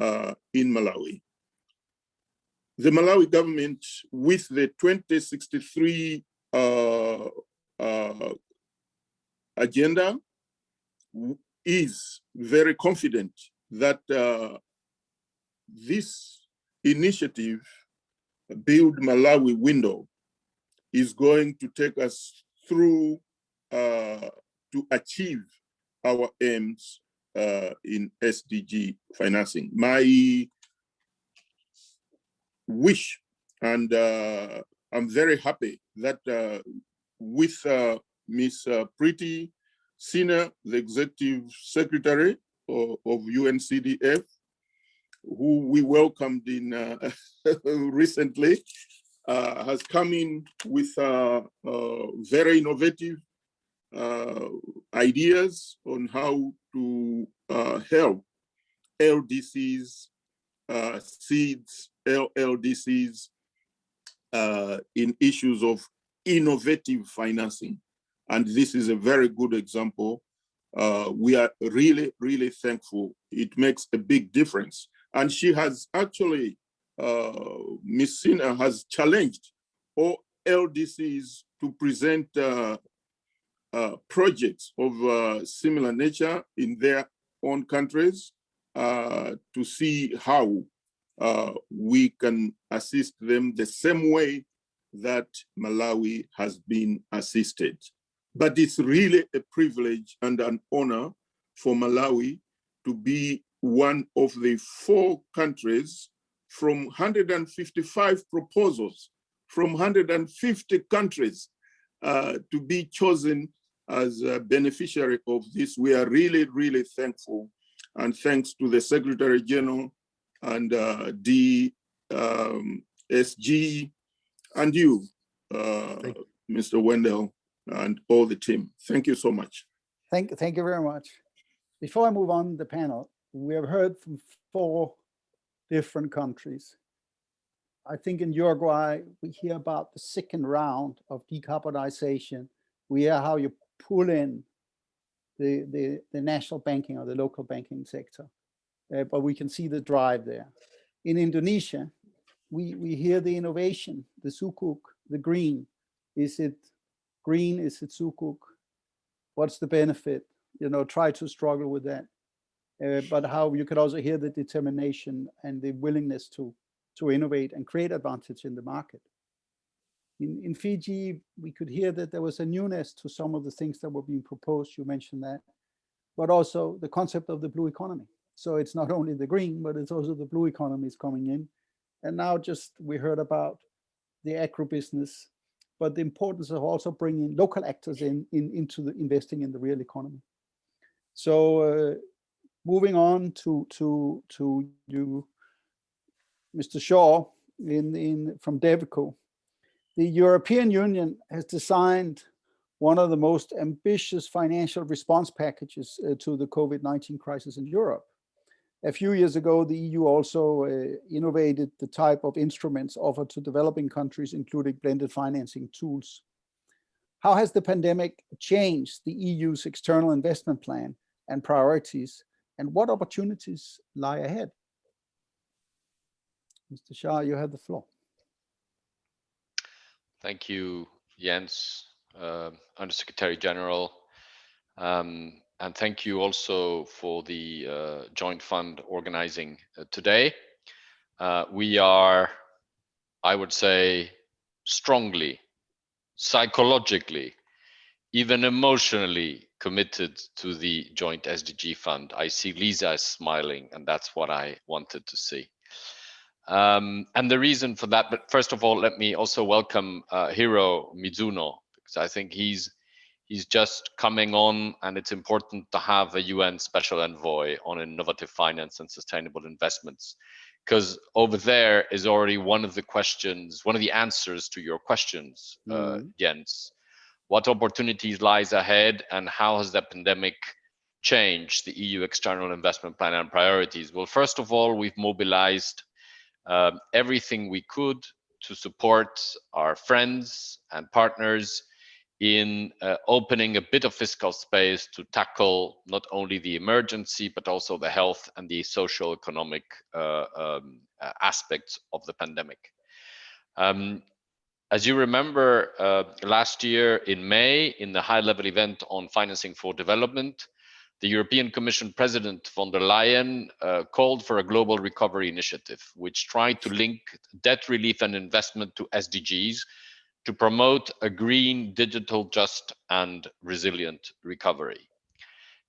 in Malawi. The Malawi government, with the 2063 agenda, is very confident that this initiative, Build Malawi Window, is going to take us through to achieve our aims in SDG financing. My wish, and I'm very happy that with Ms. Preeti Sinha, the Executive Secretary of UNCDF, who we welcomed in recently, has come in with very innovative ideas on how to help LDCs, seeds, LLDCs in issues of innovative financing. And this is a very good example. We are really, really thankful. It makes a big difference. And she has actually, Ms. Sinha has challenged all LDCs to present projects of similar nature in their own countries to see how we can assist them the same way that Malawi has been assisted. But it's really a privilege and an honor for Malawi to be one of the 4 countries from 155 proposals from 150 countries to be chosen as a beneficiary of this. We are really, really thankful. And thanks to the Secretary General and the SG and you, Mr. Wandel, and all the team. Thank you so much. Thank you very much. Before I move on the panel, we have heard from 4 different countries. I think in Uruguay, we hear about the second round of decarbonization. We hear how you pull in the national banking or the local banking sector, but we can see the drive there. In Indonesia, we hear the innovation, the sukuk, the green. Is it green? Is it sukuk? What's the benefit? You know, try to struggle with that. But how you could also hear the determination and the willingness to innovate and create advantage in the market. In Fiji, we could hear that there was a newness to some of the things that were being proposed. You mentioned that, but also the concept of the blue economy. So it's not only the green, but it's also the blue economy is coming in. And now just we heard about the agribusiness, but the importance of also bringing local actors into the investing in the real economy. So moving on to you, Mr. Shaw, from DevCo. The European Union has designed one of the most ambitious financial response packages to the COVID-19 crisis in Europe. A few years ago, the EU also innovated the type of instruments offered to developing countries, including blended financing tools. How has the pandemic changed the EU's external investment plan and priorities, and what opportunities lie ahead? Mr. Shah, you have the floor. Thank you, Jens, Undersecretary General, and thank you also for the joint fund organizing today. We are, I would say, strongly, psychologically, even emotionally committed to the joint SDG fund. I see Lisa is smiling, and that's what I wanted to see. And the reason for that, but first of all, let me also welcome Hiro Mizuno, because I think he's just coming on, and it's important to have a UN special envoy on innovative finance and sustainable investments, because over there is already one of the questions, one of the answers to your questions, Jens. What opportunities lies ahead, and how has the pandemic changed the EU external investment plan and priorities? Well, first of all, we've mobilized everything we could to support our friends and partners in opening a bit of fiscal space to tackle not only the emergency, but also the health and the social economic aspects of the pandemic. As you remember, last year in May, in the high-level event on financing for development, the European Commission President von der Leyen called for a global recovery initiative, which tried to link debt relief and investment to SDGs to promote a green, digital, just, and resilient recovery.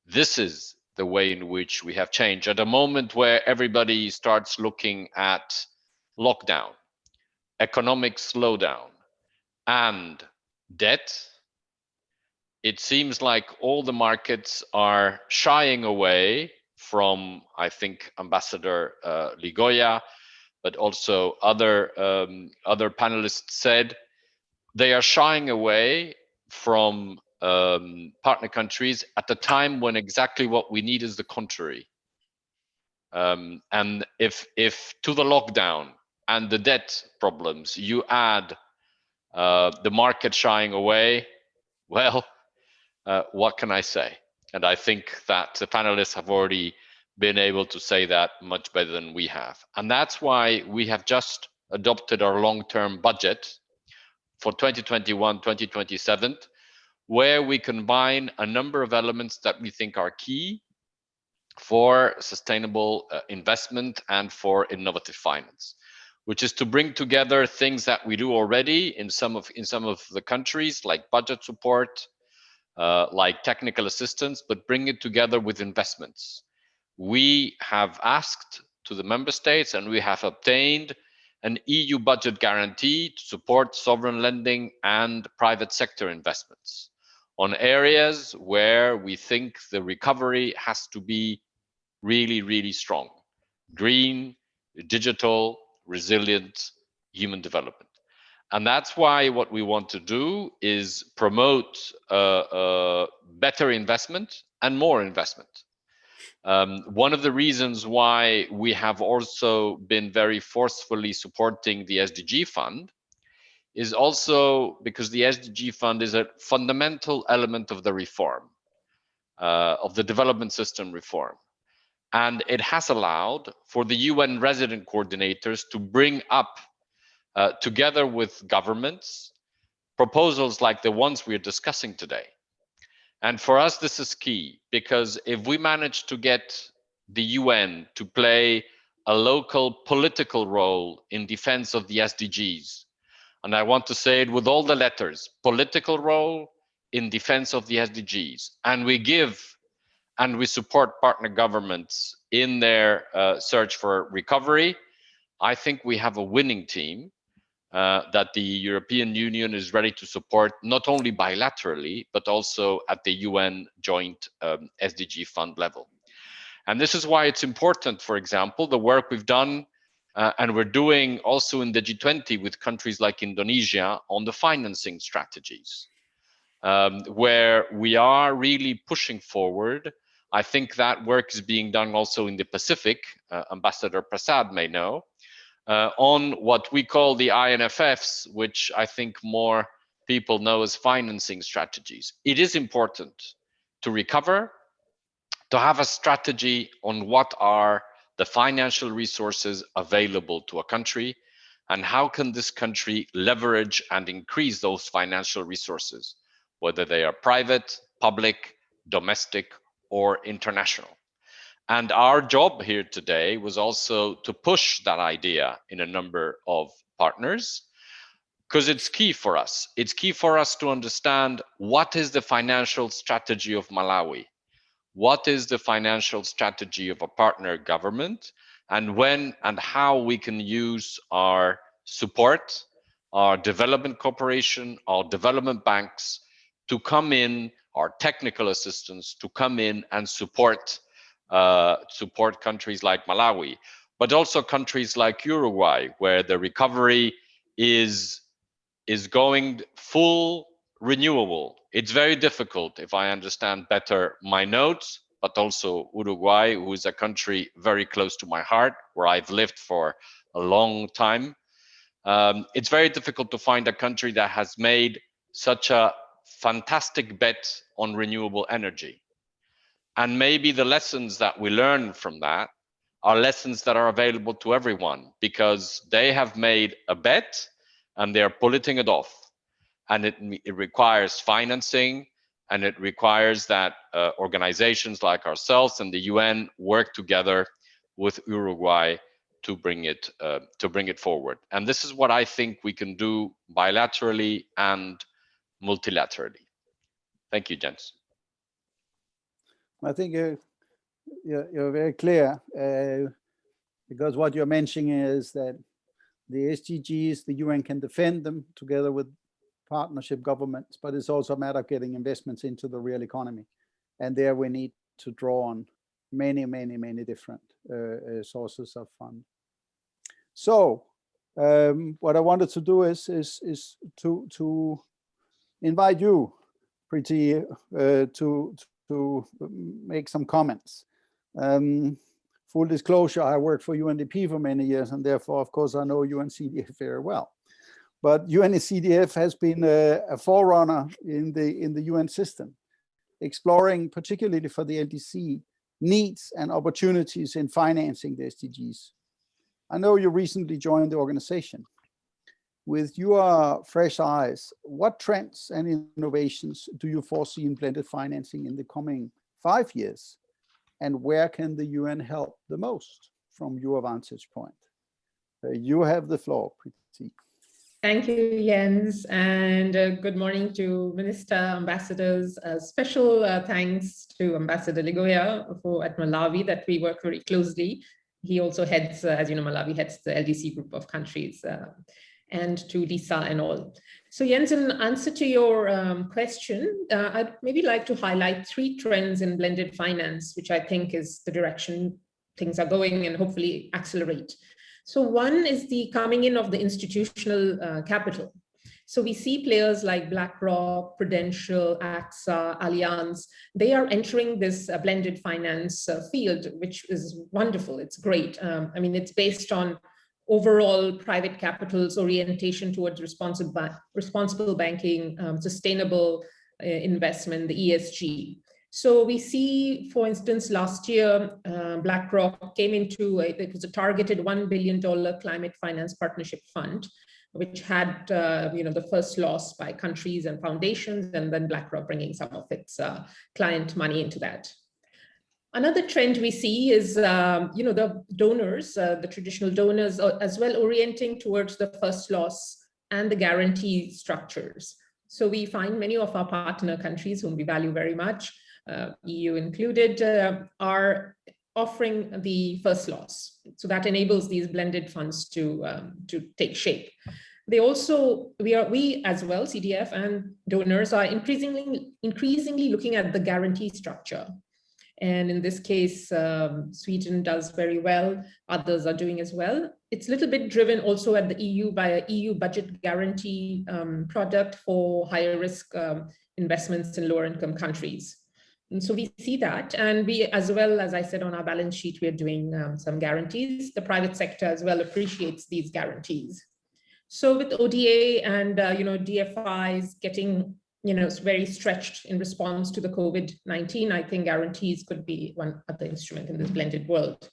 This is the way in which we have changed. At a moment where everybody starts looking at lockdown, economic slowdown and debt, it seems like all the markets are shying away from, I think, Ambassador Ligoya, but also other panelists said, they are shying away from partner countries at the time when exactly what we need is the contrary. And if to the lockdown and the debt problems you add the market shying away, well, what can I say? And I think that the panelists have already been able to say that much better than we have. And that's why we have just adopted our long-term budget for 2021-2027, where we combine a number of elements that we think are key for sustainable investment and for innovative finance, which is to bring together things that we do already in some of the countries, like budget support, like technical assistance, but bring it together with investments. We have asked to the member states and we have obtained an EU budget guarantee to support sovereign lending and private sector investments on areas where we think the recovery has to be really, really strong: green, digital, resilient, human development. And that's why what we want to do is promote better investment and more investment. One of the reasons why we have also been very forcefully supporting the SDG fund is also because the SDG fund is a fundamental element of the reform, of the development system reform. And it has allowed for the UN resident coordinators to bring up, together with governments, proposals like the ones we're discussing today. And for us, this is key, because if we manage to get the UN to play a local political role in defense of the SDGs, and I want to say it with all the letters, political role in defense of the SDGs, and we give and we support partner governments in their search for recovery, I think we have a winning team that the European Union is ready to support, not only bilaterally, but also at the UN joint SDG fund level. And this is why it's important, for example, the work we've done and we're doing also in the G20 with countries like Indonesia on the financing strategies, where we are really pushing forward. I think that work is being done also in the Pacific, Ambassador Prasad may know, on what we call the INFFs, which I think more people know as financing strategies. It is important to recover, to have a strategy on what are the financial resources available to a country, and how can this country leverage and increase those financial resources, whether they are private, public, domestic, or international. And our job here today was also to push that idea in a number of partners, because it's key for us. It's key for us to understand what is the financial strategy of Malawi, what is the financial strategy of a partner government, and when and how we can use our support, our development cooperation, our development banks to come in, our technical assistance to come in and support countries like Malawi, but also countries like Uruguay, where the recovery is going full renewable. It's very difficult, if I understand better my notes, but also Uruguay, who is a country very close to my heart, where I've lived for a long time. It's very difficult to find a country that has made such a fantastic bet on renewable energy. And maybe the lessons that we learn from that are lessons that are available to everyone, because they have made a bet and they're pulling it off. And it requires financing, and it requires that organizations like ourselves and the UN work together with Uruguay to bring it forward. And this is what I think we can do bilaterally and multilaterally. Thank you, Jens. I think you're very clear, because what you're mentioning is that The SDGs, the UN can defend them together with partnership governments, but it's also a matter of getting investments into the real economy. And there we need to draw on many different sources of fund. So what I wanted to do is to invite you, Preeti, to make some comments. Full disclosure, I worked for UNDP for many years, and therefore, of course, I know UNCDF very well. But UNCDF has been a forerunner in the UN system, exploring, particularly for the LDC, needs and opportunities in financing the SDGs. I know you recently joined the organization. With your fresh eyes, what trends and innovations do you foresee in blended financing in the coming 5 years? And where can the UN help the most from your vantage point? You have the floor, Preeti. Thank you, Jens, and good morning to Minister, ambassadors. Special thanks to Ambassador Ligoya at Malawi, that we work very closely. He also heads, as you know, Malawi heads the LDC group of countries, and to Lisa and all. So Jens, in answer to your question, I'd maybe like to highlight 3 trends in blended finance, which I think is the direction things are going and hopefully accelerate. So one is the coming in of the institutional capital. So we see players like BlackRock, Prudential, AXA, Allianz, they are entering this blended finance field, which is wonderful. It's great. I mean, it's based on overall private capital's orientation towards responsible banking, sustainable investment, the ESG. So we see, for instance, last year, BlackRock came into, it was a targeted $1 billion climate finance partnership fund, which had the first loss by countries and foundations, and then BlackRock bringing some of its client money into that. Another trend we see is, the donors, the traditional donors, as well orienting towards the first loss and the guarantee structures. So we find many of our partner countries, whom we value very much, EU included, are offering the first loss. So that enables these blended funds to take shape. They also, we as well, CDF and donors are increasingly looking at the guarantee structure. And in this case, Sweden does very well. Others are doing as well. It's a little bit driven also at the EU by an EU budget guarantee product for higher risk investments in lower income countries. And so we see that. And we, as well, as I said, on our balance sheet, we are doing some guarantees. The private sector as well appreciates these guarantees. So with ODA and, DFIs getting very stretched in response to the COVID-19, I think guarantees could be one other instrument in this blended world.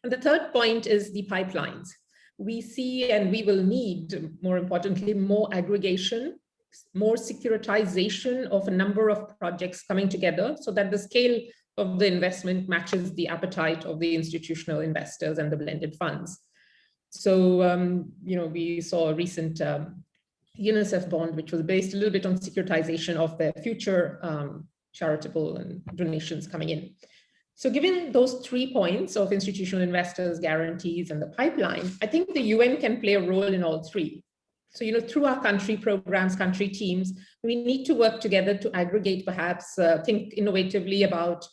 And the third point is the pipelines. We see, and we will need, more importantly, more aggregation, more securitization of a number of projects coming together so that the scale of the investment matches the appetite of the institutional investors and the blended funds. So, we saw a recent UNICEF bond, which was based a little bit on securitization of their future charitable and donations coming in. So given those 3 points of institutional investors, guarantees, and the pipeline, I think the UN can play a role in all 3. So, through our country programs, country teams, we need to work together to aggregate, perhaps think innovatively about,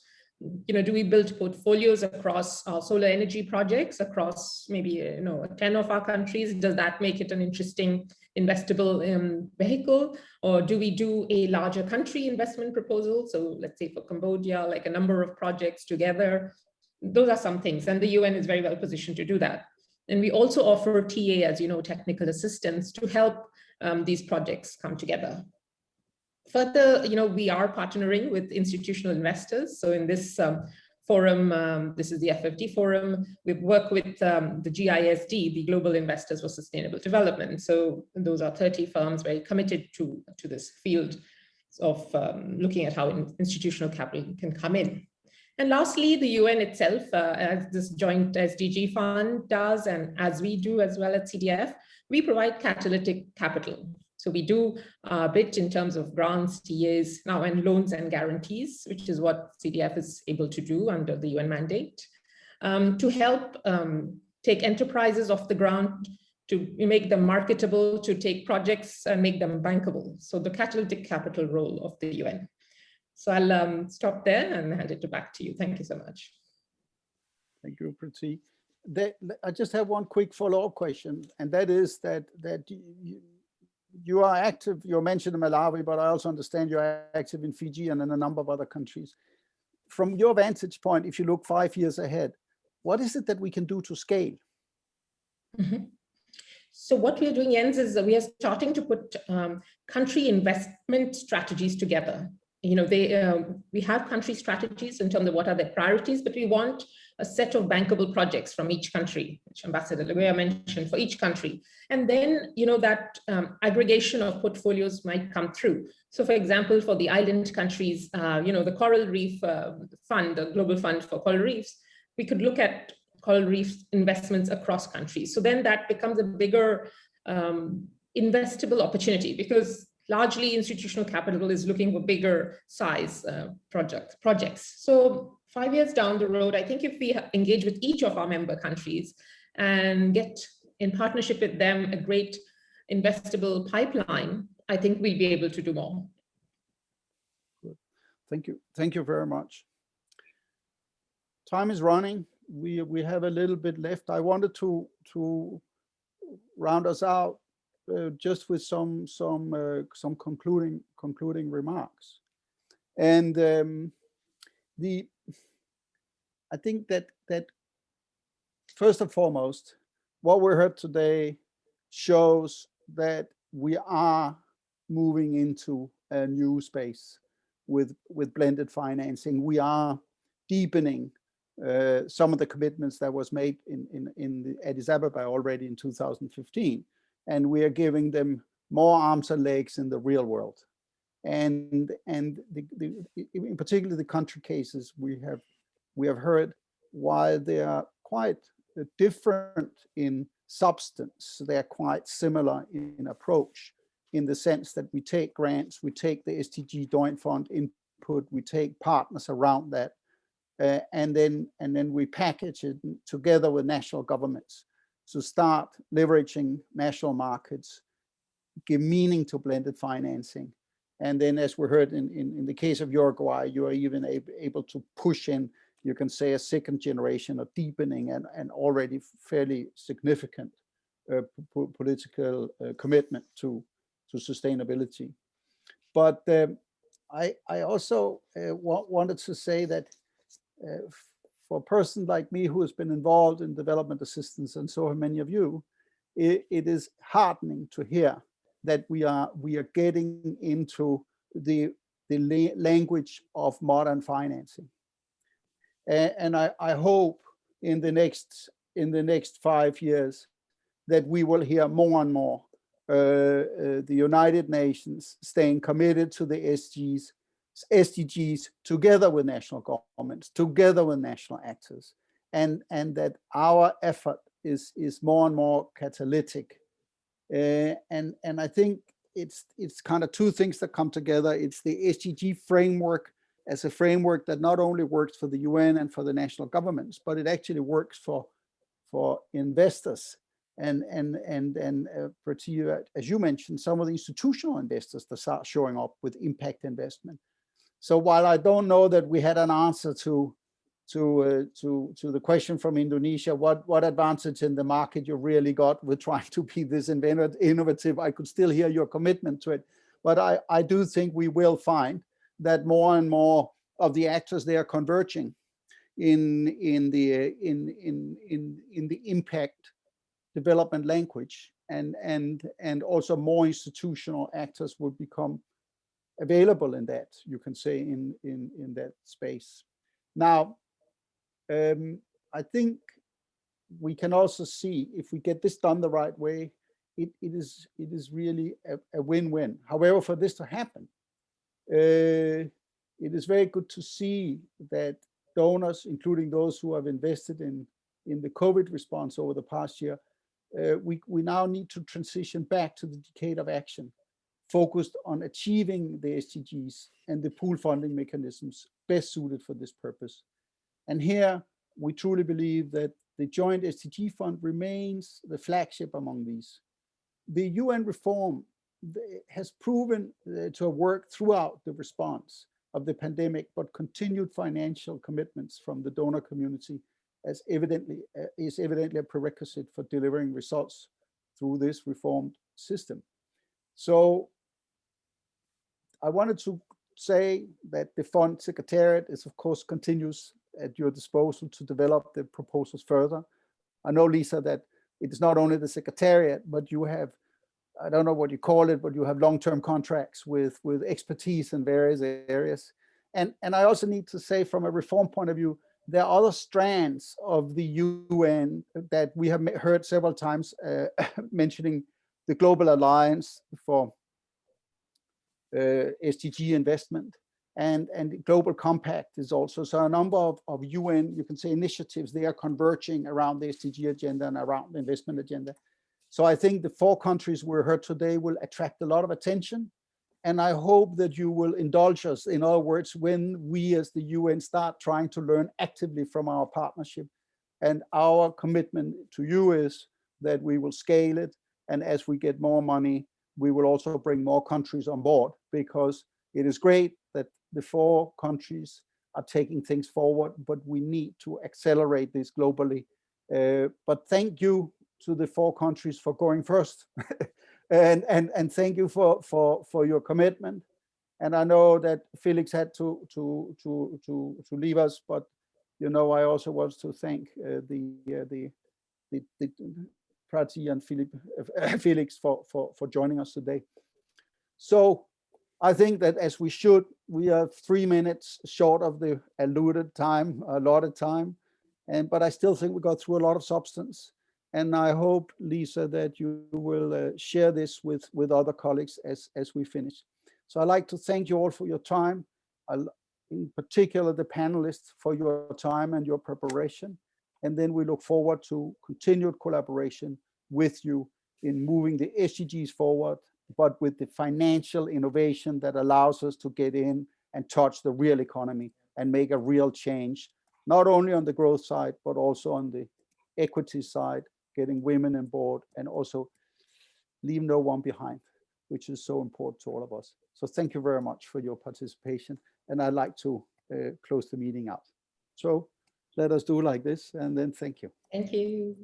do we build portfolios across our solar energy projects across maybe, 10 of our countries? Does that make it an interesting investable vehicle? Or do we do a larger country investment proposal? So let's say for Cambodia, like a number of projects together. Those are some things, and the UN is very well positioned to do that. And we also offer TA, as you know, technical assistance to help these projects come together. Further, we are partnering with institutional investors. So in this forum, this is the FFD forum, we work with the GISD, the Global Investors for Sustainable Development. So those are 30 firms very committed to this field of looking at how institutional capital can come in. And lastly, the UN itself, as this joint SDG fund does, and as we do as well at CDF, we provide catalytic capital. So we do a bit in terms of grants, TAs, now and loans and guarantees, which is what CDF is able to do under the UN mandate, to help take enterprises off the ground to make them marketable, to take projects and make them bankable. So the catalytic capital role of the UN. So I'll stop there and hand it back to you. Thank you so much. Thank you, Priti. I just have one quick follow-up question, and that is that you are active, you mentioned in Malawi, but I also understand you're active in Fiji and in a number of other countries. From your vantage point, if you look 5 years ahead, what is it that we can do to scale? Mm-hmm. So what we are doing, Jens, is we are starting to put country investment strategies together. You know, we have country strategies in terms of what are their priorities, but we want a set of bankable projects from each country, which Ambassador Legoya mentioned, for each country. And then, you know, that aggregation of portfolios might come through. So for example, for the island countries, you know, the Coral Reef Fund, the Global Fund for Coral Reefs, we could look at coral reef investments across countries. So then that becomes a bigger investable opportunity, because largely institutional capital is looking for bigger size projects. So 5 years down the road, I think if we engage with each of our member countries and get in partnership with them a great investable pipeline, I think we'll be able to do more. Good. Thank you. Thank you very much. Time is running. We have a little bit left. I wanted to round us out just with some concluding remarks. And I think that first and foremost, what we heard today shows that we are moving into a new space with blended financing. We are deepening some of the commitments that was made in the Addis Ababa already in 2015, and we are giving them more arms and legs in the real world. And in particular, the country cases we have heard, while they are quite different in substance, they are quite similar in approach, in the sense that we take grants, we take the SDG Joint Fund input, we take partners around that, and then we package it together with national governments to start leveraging national markets, give meaning to blended financing. And then, as we heard in the case of Uruguay, you are even able to push in, you can say, a second generation of deepening and already fairly significant political commitment to sustainability. But I also wanted to say that for a person like me who has been involved in development assistance, and so have many of you, it is heartening to hear that we are getting into the language of modern financing. And I hope in the next 5 years that we will hear more and more the United Nations staying committed to the SDGs together with national governments, together with national actors, and that our effort is more and more catalytic. And I think it's kind of two things that come together. It's the SDG framework as a framework that not only works for the UN and for the national governments, but it actually works for investors and as you mentioned, some of the institutional investors that start showing up with impact investment. So while I don't know that we had an answer to the question from Indonesia, what advantage in the market you really got with trying to be this innovative, I could still hear your commitment to it. But I do think we will find that more and more of the actors, they are converging in the impact development language, and also more institutional actors will become available in that, you can say, in that space. Now, I think we can also see, if we get this done the right way, it is really a win-win. However, for this to happen, it is very good to see that donors, including those who have invested in the COVID response over the past year, we now need to transition back to the decade of action, focused on achieving the SDGs and the pool funding mechanisms best suited for this purpose. And here, we truly believe that the joint SDG fund remains the flagship among these. The UN reform has proven to have worked throughout the response of the pandemic, but continued financial commitments from the donor community is evidently a prerequisite for delivering results through this reformed system. So I wanted to say that the fund secretariat is, of course, continues at your disposal to develop the proposals further. I know, Lisa, that it is not only the secretariat, but you have, I don't know what you call it, but you have long-term contracts with expertise in various areas. And I also need to say, from a reform point of view, there are other strands of the UN that we have heard several times mentioning the Global Alliance for SDG investment, and the Global Compact is also. So a number of UN, you can say, initiatives, they are converging around the SDG agenda and around the investment agenda. So I think the 4 countries we heard today will attract a lot of attention. And I hope that you will indulge us, in other words, when we as the UN start trying to learn actively from our partnership. And our commitment to you is that we will scale it. And as we get more money, we will also bring more countries on board, because it is great that the 4 countries are taking things forward, but we need to accelerate this globally. But thank you to the 4 countries for going first. and thank you for your commitment. And I know that Felix had to leave us, but you know, I also want to thank the Prati and Felix for joining us today. So I think that as we should, we are 3 minutes short of the allotted time, but I still think we got through a lot of substance. And I hope, Lisa, that you will share this with other colleagues as we finish. So I'd like to thank you all for your time, in particular the panelists for your time and your preparation. And then we look forward to continued collaboration with you in moving the SDGs forward, but with the financial innovation that allows us to get in and touch the real economy and make a real change, not only on the growth side, but also on the equity side, getting women on board, and also leave no one behind, which is so important to all of us. So thank you very much for your participation. And I'd like to close the meeting out. So let us do like this, and then thank you. Thank you.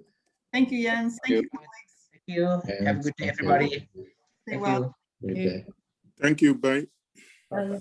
Thank you, Jens. Thank you, colleagues. Thank you. Have a good day, everybody. Stay Thank well. you. Okay. Thank you. Bye. Bye.